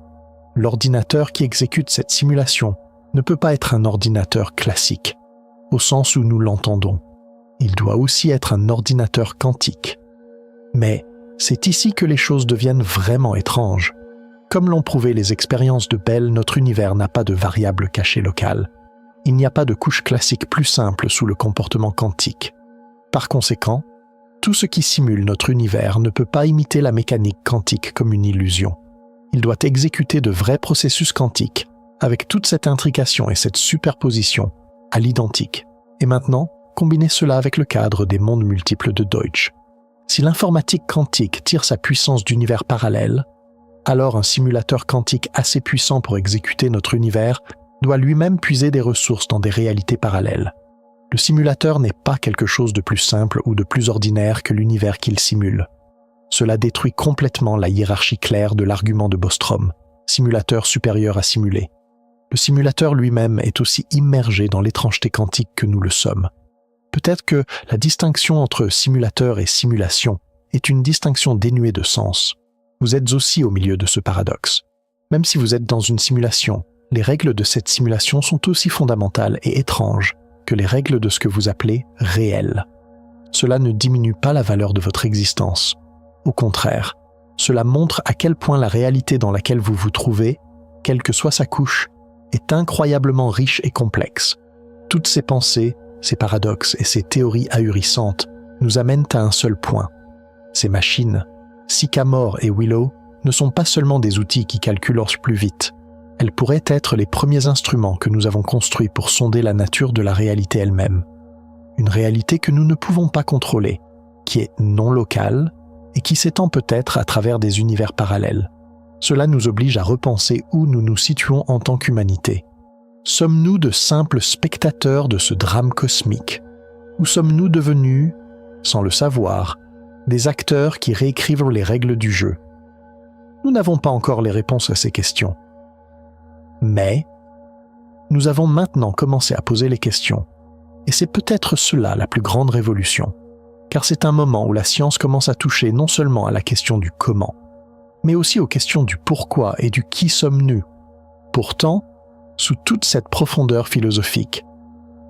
[SPEAKER 1] l'ordinateur qui exécute cette simulation ne peut pas être un ordinateur classique, au sens où nous l'entendons. Il doit aussi être un ordinateur quantique. Mais c'est ici que les choses deviennent vraiment étranges. Comme l'ont prouvé les expériences de Bell, notre univers n'a pas de variable cachée locale. Il n'y a pas de couche classique plus simple sous le comportement quantique. Par conséquent, tout ce qui simule notre univers ne peut pas imiter la mécanique quantique comme une illusion. Il doit exécuter de vrais processus quantiques, avec toute cette intrication et cette superposition, à l'identique. Et maintenant, combinez cela avec le cadre des mondes multiples de Deutsch. Si l'informatique quantique tire sa puissance d'univers parallèle, alors un simulateur quantique assez puissant pour exécuter notre univers doit lui-même puiser des ressources dans des réalités parallèles. Le simulateur n'est pas quelque chose de plus simple ou de plus ordinaire que l'univers qu'il simule. Cela détruit complètement la hiérarchie claire de l'argument de Bostrom, simulateur supérieur à simulé. Le simulateur lui-même est aussi immergé dans l'étrangeté quantique que nous le sommes. Peut-être que la distinction entre simulateur et simulation est une distinction dénuée de sens. Vous êtes aussi au milieu de ce paradoxe. Même si vous êtes dans une simulation, les règles de cette simulation sont aussi fondamentales et étranges que les règles de ce que vous appelez « réel ». Cela ne diminue pas la valeur de votre existence. Au contraire, cela montre à quel point la réalité dans laquelle vous vous trouvez, quelle que soit sa couche, est incroyablement riche et complexe. Toutes ces pensées, ces paradoxes et ces théories ahurissantes nous amènent à un seul point. Ces machines, Sycamore et Willow, ne sont pas seulement des outils qui calculent plus vite. Elles pourraient être les premiers instruments que nous avons construits pour sonder la nature de la réalité elle-même. Une réalité que nous ne pouvons pas contrôler, qui est non locale et qui s'étend peut-être à travers des univers parallèles. Cela nous oblige à repenser où nous nous situons en tant qu'humanité. Sommes-nous de simples spectateurs de ce drame cosmique? Ou sommes-nous devenus, sans le savoir, des acteurs qui réécrivent les règles du jeu? Nous n'avons pas encore les réponses à ces questions. Mais nous avons maintenant commencé à poser les questions. Et c'est peut-être cela la plus grande révolution. Car c'est un moment où la science commence à toucher non seulement à la question du comment, mais aussi aux questions du pourquoi et du qui sommes-nous. Pourtant, sous toute cette profondeur philosophique,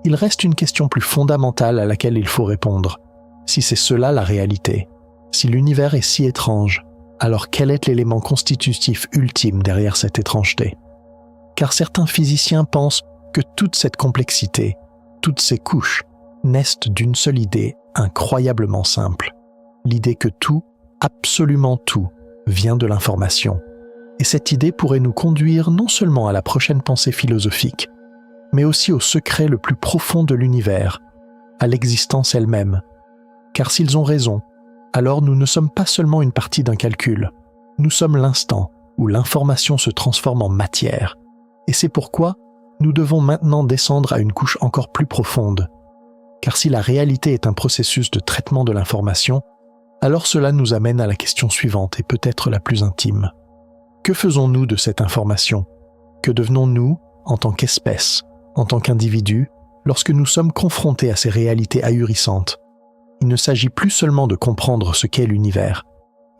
[SPEAKER 1] il reste une question plus fondamentale à laquelle il faut répondre. Si c'est cela la réalité, si l'univers est si étrange, alors quel est l'élément constitutif ultime derrière cette étrangeté? Car certains physiciens pensent que toute cette complexité, toutes ces couches, naissent d'une seule idée incroyablement simple. L'idée que tout, absolument tout, vient de l'information. Et cette idée pourrait nous conduire non seulement à la prochaine pensée philosophique, mais aussi au secret le plus profond de l'univers, à l'existence elle-même. Car s'ils ont raison, alors nous ne sommes pas seulement une partie d'un calcul, nous sommes l'instant où l'information se transforme en matière. Et c'est pourquoi nous devons maintenant descendre à une couche encore plus profonde. Car si la réalité est un processus de traitement de l'information, alors cela nous amène à la question suivante et peut-être la plus intime. Que faisons-nous de cette information? Que devenons-nous en tant qu'espèce, en tant qu'individu, lorsque nous sommes confrontés à ces réalités ahurissantes? Il ne s'agit plus seulement de comprendre ce qu'est l'univers,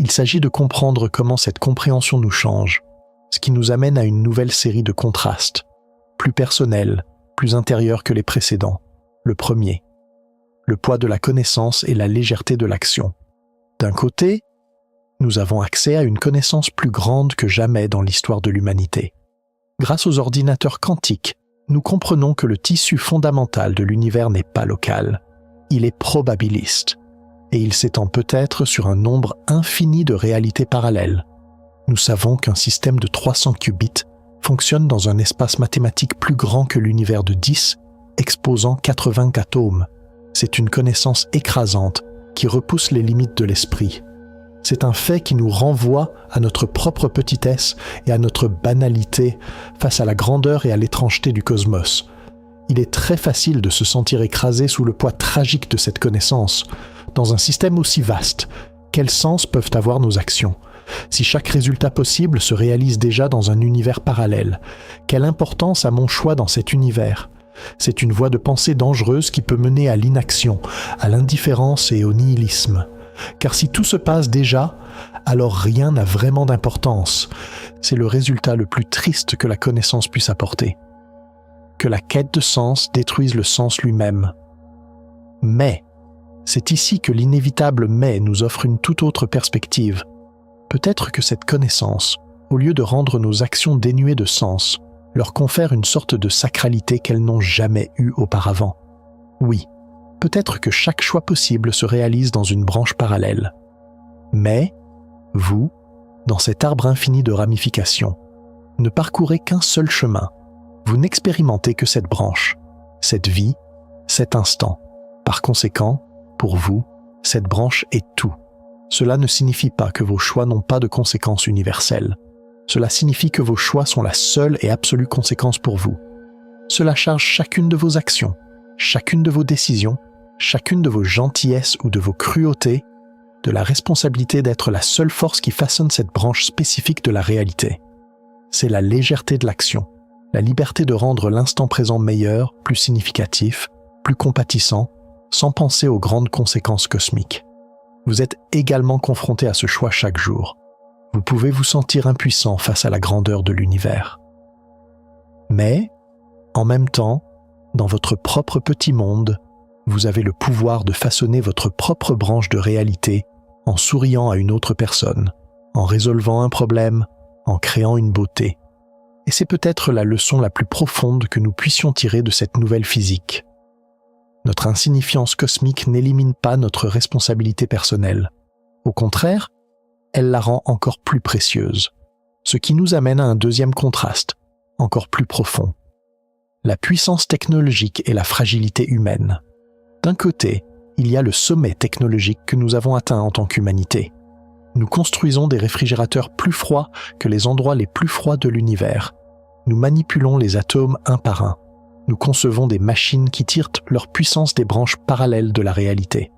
[SPEAKER 1] il s'agit de comprendre comment cette compréhension nous change, ce qui nous amène à une nouvelle série de contrastes, plus personnels, plus intérieurs que les précédents. Le premier, le poids de la connaissance et la légèreté de l'action. D'un côté, nous avons accès à une connaissance plus grande que jamais dans l'histoire de l'humanité. Grâce aux ordinateurs quantiques, nous comprenons que le tissu fondamental de l'univers n'est pas local, il est probabiliste, et il s'étend peut-être sur un nombre infini de réalités parallèles. Nous savons qu'un système de 300 qubits fonctionne dans un espace mathématique plus grand que l'univers de 10, exposant 80 atomes. C'est une connaissance écrasante qui repousse les limites de l'esprit. C'est un fait qui nous renvoie à notre propre petitesse et à notre banalité face à la grandeur et à l'étrangeté du cosmos. Il est très facile de se sentir écrasé sous le poids tragique de cette connaissance. Dans un système aussi vaste, quel sens peuvent avoir nos actions ? Si chaque résultat possible se réalise déjà dans un univers parallèle, quelle importance a mon choix dans cet univers ? C'est une voie de pensée dangereuse qui peut mener à l'inaction, à l'indifférence et au nihilisme. Car si tout se passe déjà, alors rien n'a vraiment d'importance. C'est le résultat le plus triste que la connaissance puisse apporter. Que la quête de sens détruise le sens lui-même. Mais, c'est ici que l'inévitable mais nous offre une toute autre perspective. Peut-être que cette connaissance, au lieu de rendre nos actions dénuées de sens, leur confère une sorte de sacralité qu'elles n'ont jamais eue auparavant. Oui, peut-être que chaque choix possible se réalise dans une branche parallèle. Mais, vous, dans cet arbre infini de ramifications, ne parcourez qu'un seul chemin. Vous n'expérimentez que cette branche, cette vie, cet instant. Par conséquent, pour vous, cette branche est tout. Cela ne signifie pas que vos choix n'ont pas de conséquences universelles. Cela signifie que vos choix sont la seule et absolue conséquence pour vous. Cela charge chacune de vos actions, chacune de vos décisions, chacune de vos gentillesses ou de vos cruautés, de la responsabilité d'être la seule force qui façonne cette branche spécifique de la réalité. C'est la légèreté de l'action, la liberté de rendre l'instant présent meilleur, plus significatif, plus compatissant, sans penser aux grandes conséquences cosmiques. Vous êtes également confronté à ce choix chaque jour. Vous pouvez vous sentir impuissant face à la grandeur de l'univers. Mais, en même temps, dans votre propre petit monde, vous avez le pouvoir de façonner votre propre branche de réalité en souriant à une autre personne, en résolvant un problème, en créant une beauté. Et c'est peut-être la leçon la plus profonde que nous puissions tirer de cette nouvelle physique. Notre insignifiance cosmique n'élimine pas notre responsabilité personnelle. Au contraire, elle la rend encore plus précieuse, ce qui nous amène à un deuxième contraste, encore plus profond. La puissance technologique et la fragilité humaine. D'un côté, il y a le sommet technologique que nous avons atteint en tant qu'humanité. Nous construisons des réfrigérateurs plus froids que les endroits les plus froids de l'univers. Nous manipulons les atomes un par un. Nous concevons des machines qui tirent leur puissance des branches parallèles de la réalité.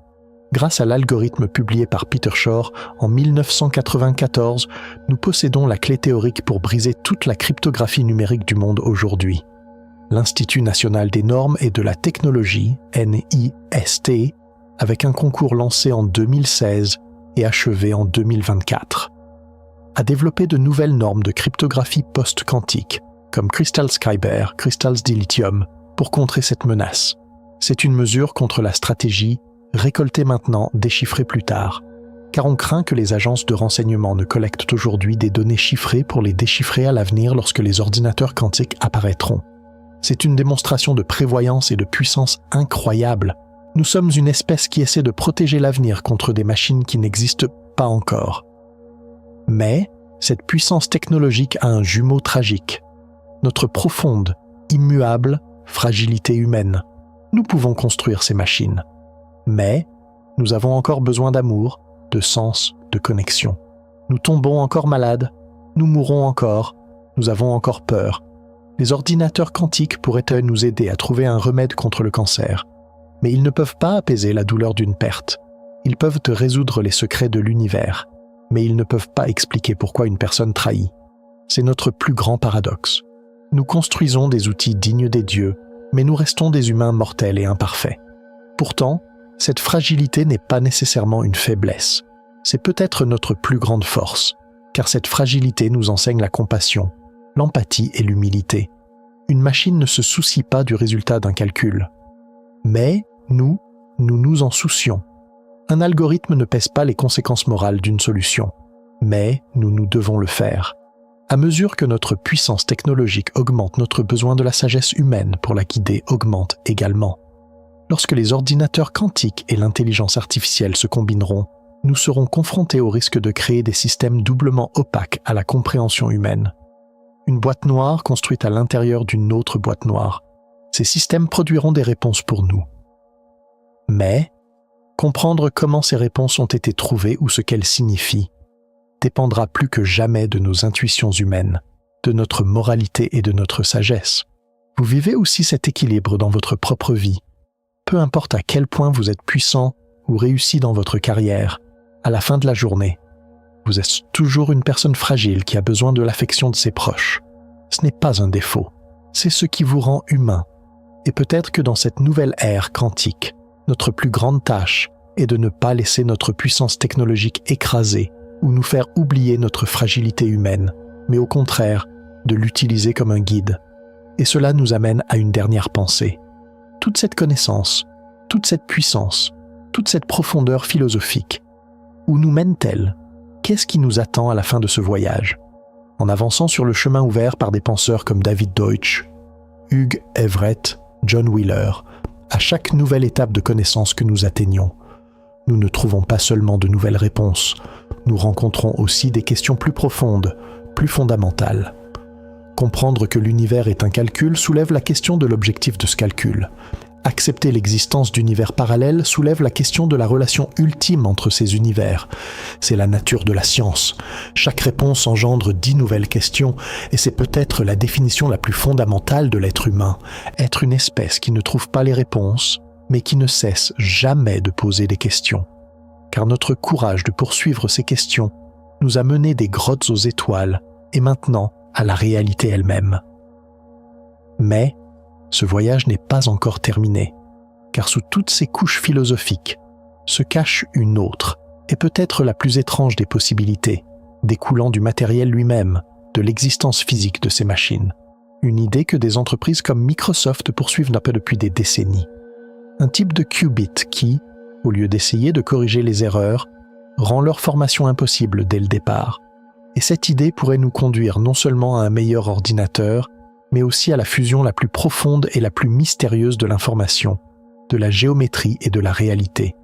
[SPEAKER 1] Grâce à l'algorithme publié par Peter Shor en 1994, nous possédons la clé théorique pour briser toute la cryptographie numérique du monde aujourd'hui. L'Institut national des normes et de la technologie, NIST, avec un concours lancé en 2016 et achevé en 2024, a développé de nouvelles normes de cryptographie post-quantique, comme Crystal Kyber, Crystals Dilithium, pour contrer cette menace. C'est une mesure contre la stratégie « récolter maintenant, déchiffrer plus tard », car on craint que les agences de renseignement ne collectent aujourd'hui des données chiffrées pour les déchiffrer à l'avenir lorsque les ordinateurs quantiques apparaîtront. C'est une démonstration de prévoyance et de puissance incroyable. Nous sommes une espèce qui essaie de protéger l'avenir contre des machines qui n'existent pas encore. Mais cette puissance technologique a un jumeau tragique. Notre profonde, immuable fragilité humaine. Nous pouvons construire ces machines. Mais nous avons encore besoin d'amour, de sens, de connexion. Nous tombons encore malades, nous mourrons encore, nous avons encore peur. Les ordinateurs quantiques pourraient nous aider à trouver un remède contre le cancer. Mais ils ne peuvent pas apaiser la douleur d'une perte. Ils peuvent résoudre les secrets de l'univers, mais ils ne peuvent pas expliquer pourquoi une personne trahit. C'est notre plus grand paradoxe. Nous construisons des outils dignes des dieux, mais nous restons des humains mortels et imparfaits. Pourtant, Cette fragilité n'est pas nécessairement une faiblesse. C'est peut-être notre plus grande force, car cette fragilité nous enseigne la compassion, l'empathie et l'humilité. Une machine ne se soucie pas du résultat d'un calcul. Mais nous nous en soucions. Un algorithme ne pèse pas les conséquences morales d'une solution, mais nous devons le faire. À mesure que notre puissance technologique augmente, notre besoin de la sagesse humaine pour la guider augmente également. Lorsque les ordinateurs quantiques et l'intelligence artificielle se combineront, nous serons confrontés au risque de créer des systèmes doublement opaques à la compréhension humaine. Une boîte noire construite à l'intérieur d'une autre boîte noire. Ces systèmes produiront des réponses pour nous. Mais, comprendre comment ces réponses ont été trouvées ou ce qu'elles signifient dépendra plus que jamais de nos intuitions humaines, de notre moralité et de notre sagesse. Vous vivez aussi cet équilibre dans votre propre vie. Peu importe à quel point vous êtes puissant ou réussi dans votre carrière, à la fin de la journée, vous êtes toujours une personne fragile qui a besoin de l'affection de ses proches. Ce n'est pas un défaut, c'est ce qui vous rend humain. Et peut-être que dans cette nouvelle ère quantique, notre plus grande tâche est de ne pas laisser notre puissance technologique écraser ou nous faire oublier notre fragilité humaine, mais au contraire, de l'utiliser comme un guide. Et cela nous amène à une dernière pensée. Toute cette connaissance, toute cette puissance, toute cette profondeur philosophique, où nous mène-t-elle? Qu'est-ce qui nous attend à la fin de ce voyage? En avançant sur le chemin ouvert par des penseurs comme David Deutsch, Hugh Everett, John Wheeler, à chaque nouvelle étape de connaissance que nous atteignons, nous ne trouvons pas seulement de nouvelles réponses, nous rencontrons aussi des questions plus profondes, plus fondamentales. Comprendre que l'univers est un calcul soulève la question de l'objectif de ce calcul. Accepter l'existence d'univers parallèles soulève la question de la relation ultime entre ces univers. C'est la nature de la science. Chaque réponse engendre 10 nouvelles questions, et c'est peut-être la définition la plus fondamentale de l'être humain. Être une espèce qui ne trouve pas les réponses, mais qui ne cesse jamais de poser des questions. Car notre courage de poursuivre ces questions nous a mené des grottes aux étoiles, et maintenant à la réalité elle-même. Mais ce voyage n'est pas encore terminé, car sous toutes ces couches philosophiques se cache une autre, et peut-être la plus étrange des possibilités, découlant du matériel lui-même, de l'existence physique de ces machines. Une idée que des entreprises comme Microsoft poursuivent depuis des décennies. Un type de qubit qui, au lieu d'essayer de corriger les erreurs, rend leur formation impossible dès le départ. Et cette idée pourrait nous conduire non seulement à un meilleur ordinateur, mais aussi à la fusion la plus profonde et la plus mystérieuse de l'information, de la géométrie et de la réalité.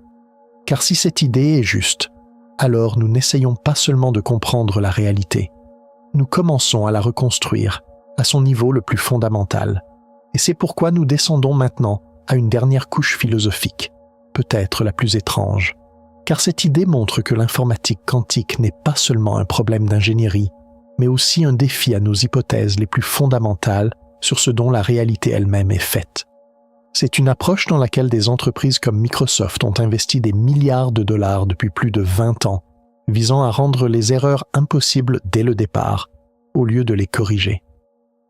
[SPEAKER 1] Car si cette idée est juste, alors nous n'essayons pas seulement de comprendre la réalité, nous commençons à la reconstruire à son niveau le plus fondamental. Et c'est pourquoi nous descendons maintenant à une dernière couche philosophique, peut-être la plus étrange. Car cette idée montre que l'informatique quantique n'est pas seulement un problème d'ingénierie, mais aussi un défi à nos hypothèses les plus fondamentales sur ce dont la réalité elle-même est faite. C'est une approche dans laquelle des entreprises comme Microsoft ont investi des milliards de dollars depuis plus de 20 ans, visant à rendre les erreurs impossibles dès le départ, au lieu de les corriger.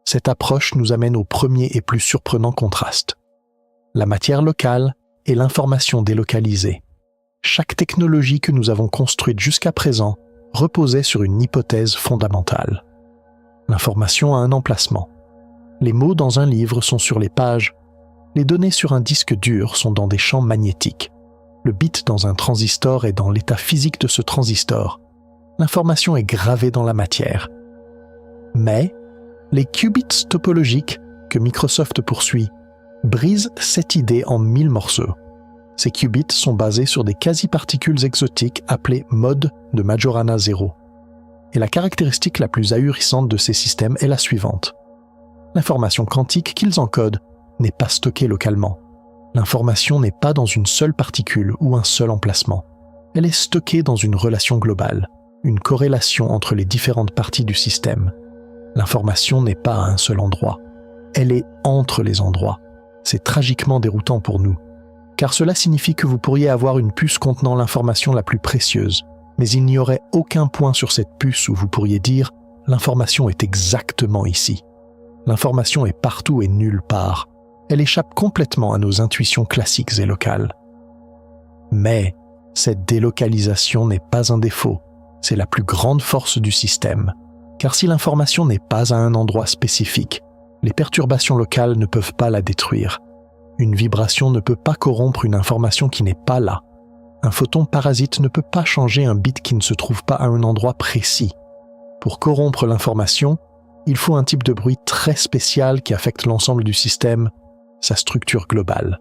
[SPEAKER 1] Cette approche nous amène au premier et plus surprenant contraste. La matière locale et l'information délocalisée. Chaque technologie que nous avons construite jusqu'à présent reposait sur une hypothèse fondamentale. L'information a un emplacement. Les mots dans un livre sont sur les pages. Les données sur un disque dur sont dans des champs magnétiques. Le bit dans un transistor est dans l'état physique de ce transistor. L'information est gravée dans la matière. Mais les qubits topologiques que Microsoft poursuit brisent cette idée en 1000 morceaux. Ces qubits sont basés sur des quasi-particules exotiques appelées modes de Majorana 0. Et la caractéristique la plus ahurissante de ces systèmes est la suivante. L'information quantique qu'ils encodent n'est pas stockée localement. L'information n'est pas dans une seule particule ou un seul emplacement. Elle est stockée dans une relation globale, une corrélation entre les différentes parties du système. L'information n'est pas à un seul endroit. Elle est entre les endroits. C'est tragiquement déroutant pour nous. Car cela signifie que vous pourriez avoir une puce contenant l'information la plus précieuse, mais il n'y aurait aucun point sur cette puce où vous pourriez dire « l'information est exactement ici ». L'information est partout et nulle part. Elle échappe complètement à nos intuitions classiques et locales. Mais cette délocalisation n'est pas un défaut, c'est la plus grande force du système. Car si l'information n'est pas à un endroit spécifique, les perturbations locales ne peuvent pas la détruire. Une vibration ne peut pas corrompre une information qui n'est pas là. Un photon parasite ne peut pas changer un bit qui ne se trouve pas à un endroit précis. Pour corrompre l'information, il faut un type de bruit très spécial qui affecte l'ensemble du système, sa structure globale.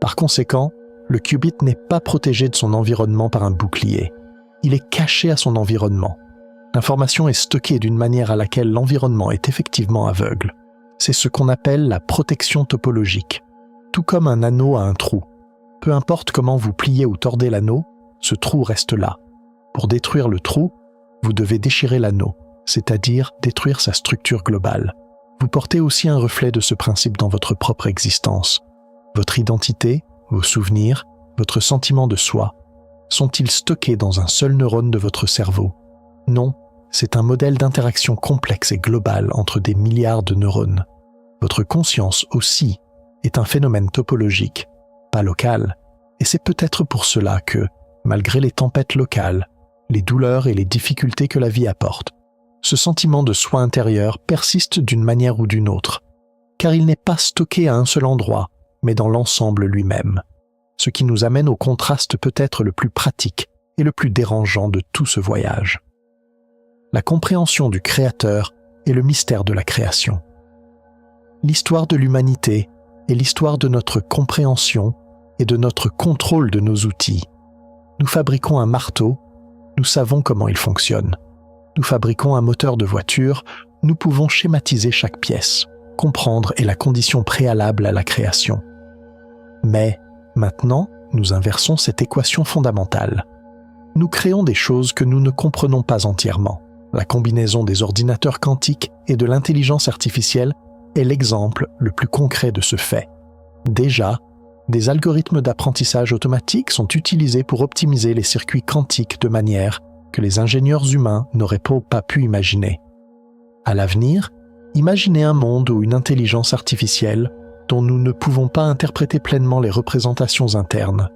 [SPEAKER 1] Par conséquent, le qubit n'est pas protégé de son environnement par un bouclier. Il est caché à son environnement. L'information est stockée d'une manière à laquelle l'environnement est effectivement aveugle. C'est ce qu'on appelle la protection topologique. Tout comme un anneau a un trou. Peu importe comment vous pliez ou tordez l'anneau, ce trou reste là. Pour détruire le trou, vous devez déchirer l'anneau, c'est-à-dire détruire sa structure globale. Vous portez aussi un reflet de ce principe dans votre propre existence. Votre identité, vos souvenirs, votre sentiment de soi, sont-ils stockés dans un seul neurone de votre cerveau? Non, c'est un modèle d'interaction complexe et global entre des milliards de neurones. Votre conscience aussi est un phénomène topologique, pas local, et c'est peut-être pour cela que, malgré les tempêtes locales, les douleurs et les difficultés que la vie apporte, ce sentiment de soi intérieur persiste d'une manière ou d'une autre, car il n'est pas stocké à un seul endroit, mais dans l'ensemble lui-même, ce qui nous amène au contraste peut-être le plus pratique et le plus dérangeant de tout ce voyage. La compréhension du Créateur et le mystère de la création. L'histoire de l'humanité est l'histoire de notre compréhension et de notre contrôle de nos outils. Nous fabriquons un marteau, nous savons comment il fonctionne. Nous fabriquons un moteur de voiture, nous pouvons schématiser chaque pièce. Comprendre est la condition préalable à la création. Mais, maintenant, nous inversons cette équation fondamentale. Nous créons des choses que nous ne comprenons pas entièrement. La combinaison des ordinateurs quantiques et de l'intelligence artificielle est l'exemple le plus concret de ce fait. Déjà, des algorithmes d'apprentissage automatique sont utilisés pour optimiser les circuits quantiques de manière que les ingénieurs humains n'auraient pas pu imaginer. À l'avenir, imaginez un monde où une intelligence artificielle, dont nous ne pouvons pas interpréter pleinement les représentations internes,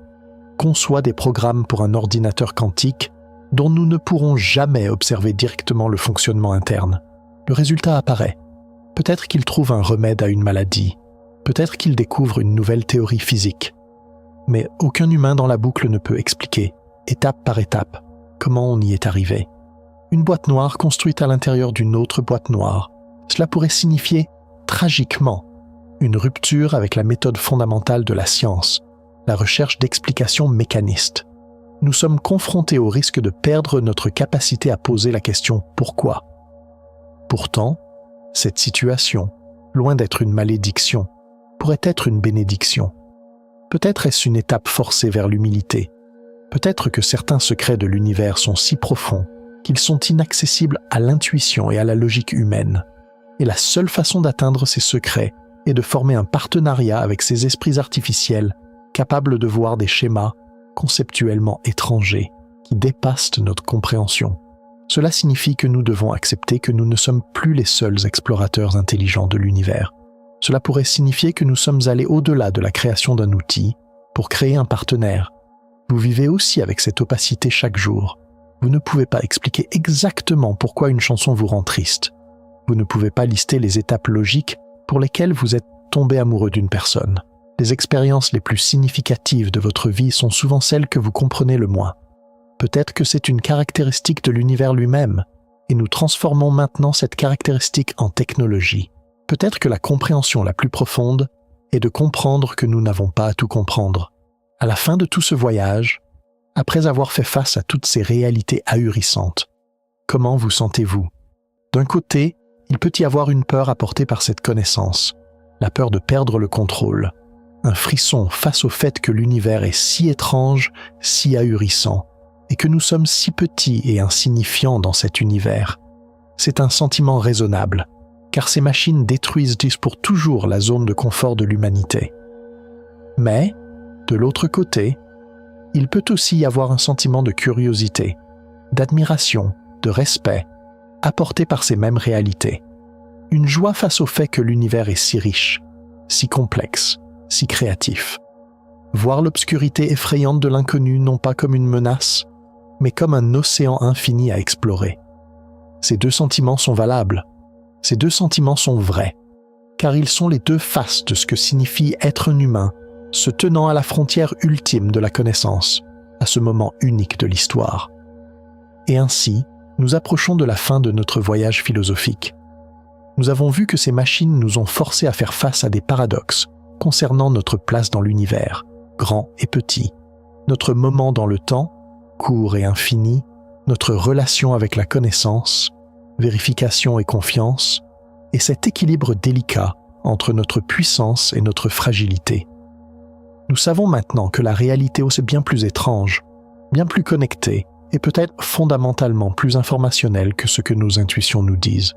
[SPEAKER 1] conçoit des programmes pour un ordinateur quantique dont nous ne pourrons jamais observer directement le fonctionnement interne. Le résultat apparaît. Peut-être qu'il trouve un remède à une maladie, peut-être qu'il découvre une nouvelle théorie physique. Mais aucun humain dans la boucle ne peut expliquer, étape par étape, comment on y est arrivé. Une boîte noire construite à l'intérieur d'une autre boîte noire, cela pourrait signifier, tragiquement, une rupture avec la méthode fondamentale de la science, la recherche d'explications mécanistes. Nous sommes confrontés au risque de perdre notre capacité à poser la question « pourquoi ?». Pourtant, cette situation, loin d'être une malédiction, pourrait être une bénédiction. Peut-être est-ce une étape forcée vers l'humilité. Peut-être que certains secrets de l'univers sont si profonds qu'ils sont inaccessibles à l'intuition et à la logique humaine. Et la seule façon d'atteindre ces secrets est de former un partenariat avec ces esprits artificiels capables de voir des schémas conceptuellement étrangers qui dépassent notre compréhension. Cela signifie que nous devons accepter que nous ne sommes plus les seuls explorateurs intelligents de l'univers. Cela pourrait signifier que nous sommes allés au-delà de la création d'un outil pour créer un partenaire. Vous vivez aussi avec cette opacité chaque jour. Vous ne pouvez pas expliquer exactement pourquoi une chanson vous rend triste. Vous ne pouvez pas lister les étapes logiques pour lesquelles vous êtes tombé amoureux d'une personne. Les expériences les plus significatives de votre vie sont souvent celles que vous comprenez le moins. Peut-être que c'est une caractéristique de l'univers lui-même, et nous transformons maintenant cette caractéristique en technologie. Peut-être que la compréhension la plus profonde est de comprendre que nous n'avons pas à tout comprendre. À la fin de tout ce voyage, après avoir fait face à toutes ces réalités ahurissantes, comment vous sentez-vous? D'un côté, il peut y avoir une peur apportée par cette connaissance, la peur de perdre le contrôle, un frisson face au fait que l'univers est si étrange, si ahurissant, et que nous sommes si petits et insignifiants dans cet univers. C'est un sentiment raisonnable, car ces machines détruisent pour toujours la zone de confort de l'humanité. Mais, de l'autre côté, il peut aussi y avoir un sentiment de curiosité, d'admiration, de respect, apporté par ces mêmes réalités. Une joie face au fait que l'univers est si riche, si complexe, si créatif. voir l'obscurité effrayante de l'inconnu non pas comme une menace, mais comme un océan infini à explorer. Ces deux sentiments sont valables, ces deux sentiments sont vrais, car ils sont les deux faces de ce que signifie être un humain, se tenant à la frontière ultime de la connaissance, à ce moment unique de l'histoire. Et ainsi, nous approchons de la fin de notre voyage philosophique. Nous avons vu que ces machines nous ont forcés à faire face à des paradoxes concernant notre place dans l'univers, grand et petit, notre moment dans le temps, court et infini, notre relation avec la connaissance, vérification et confiance, et cet équilibre délicat entre notre puissance et notre fragilité. Nous savons maintenant que la réalité est bien plus étrange, bien plus connectée et peut-être fondamentalement plus informationnelle que ce que nos intuitions nous disent.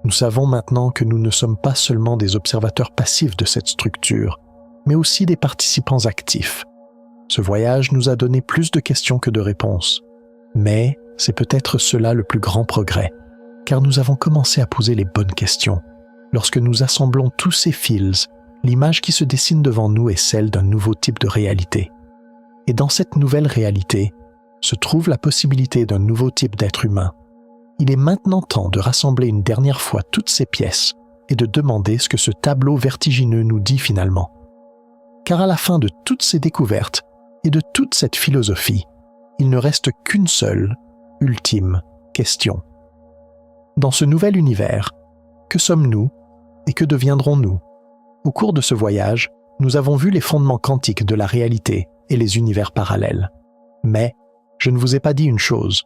[SPEAKER 1] Nous savons maintenant que nous ne sommes pas seulement des observateurs passifs de cette structure, mais aussi des participants actifs. Ce voyage nous a donné plus de questions que de réponses. Mais c'est peut-être cela le plus grand progrès, car nous avons commencé à poser les bonnes questions. Lorsque nous assemblons tous ces fils, l'image qui se dessine devant nous est celle d'un nouveau type de réalité. Et dans cette nouvelle réalité se trouve la possibilité d'un nouveau type d'être humain. Il est maintenant temps de rassembler une dernière fois toutes ces pièces et de demander ce que ce tableau vertigineux nous dit finalement. Car à la fin de toutes ces découvertes et de toute cette philosophie, il ne reste qu'une seule, ultime question. Dans ce nouvel univers, que sommes-nous et que deviendrons-nous? Au cours de ce voyage, nous avons vu les fondements quantiques de la réalité et les univers parallèles. Mais je ne vous ai pas dit une chose.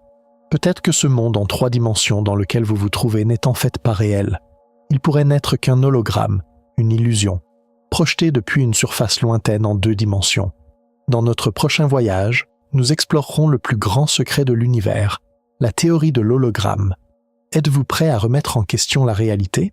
[SPEAKER 1] Peut-être que ce monde en 3 dimensions dans lequel vous vous trouvez n'est en fait pas réel. Il pourrait n'être qu'un hologramme, une illusion, projeté depuis une surface lointaine en 2 dimensions. Dans notre prochain voyage, nous explorerons le plus grand secret de l'univers, la théorie de l'hologramme. Êtes-vous prêt à remettre en question la réalité?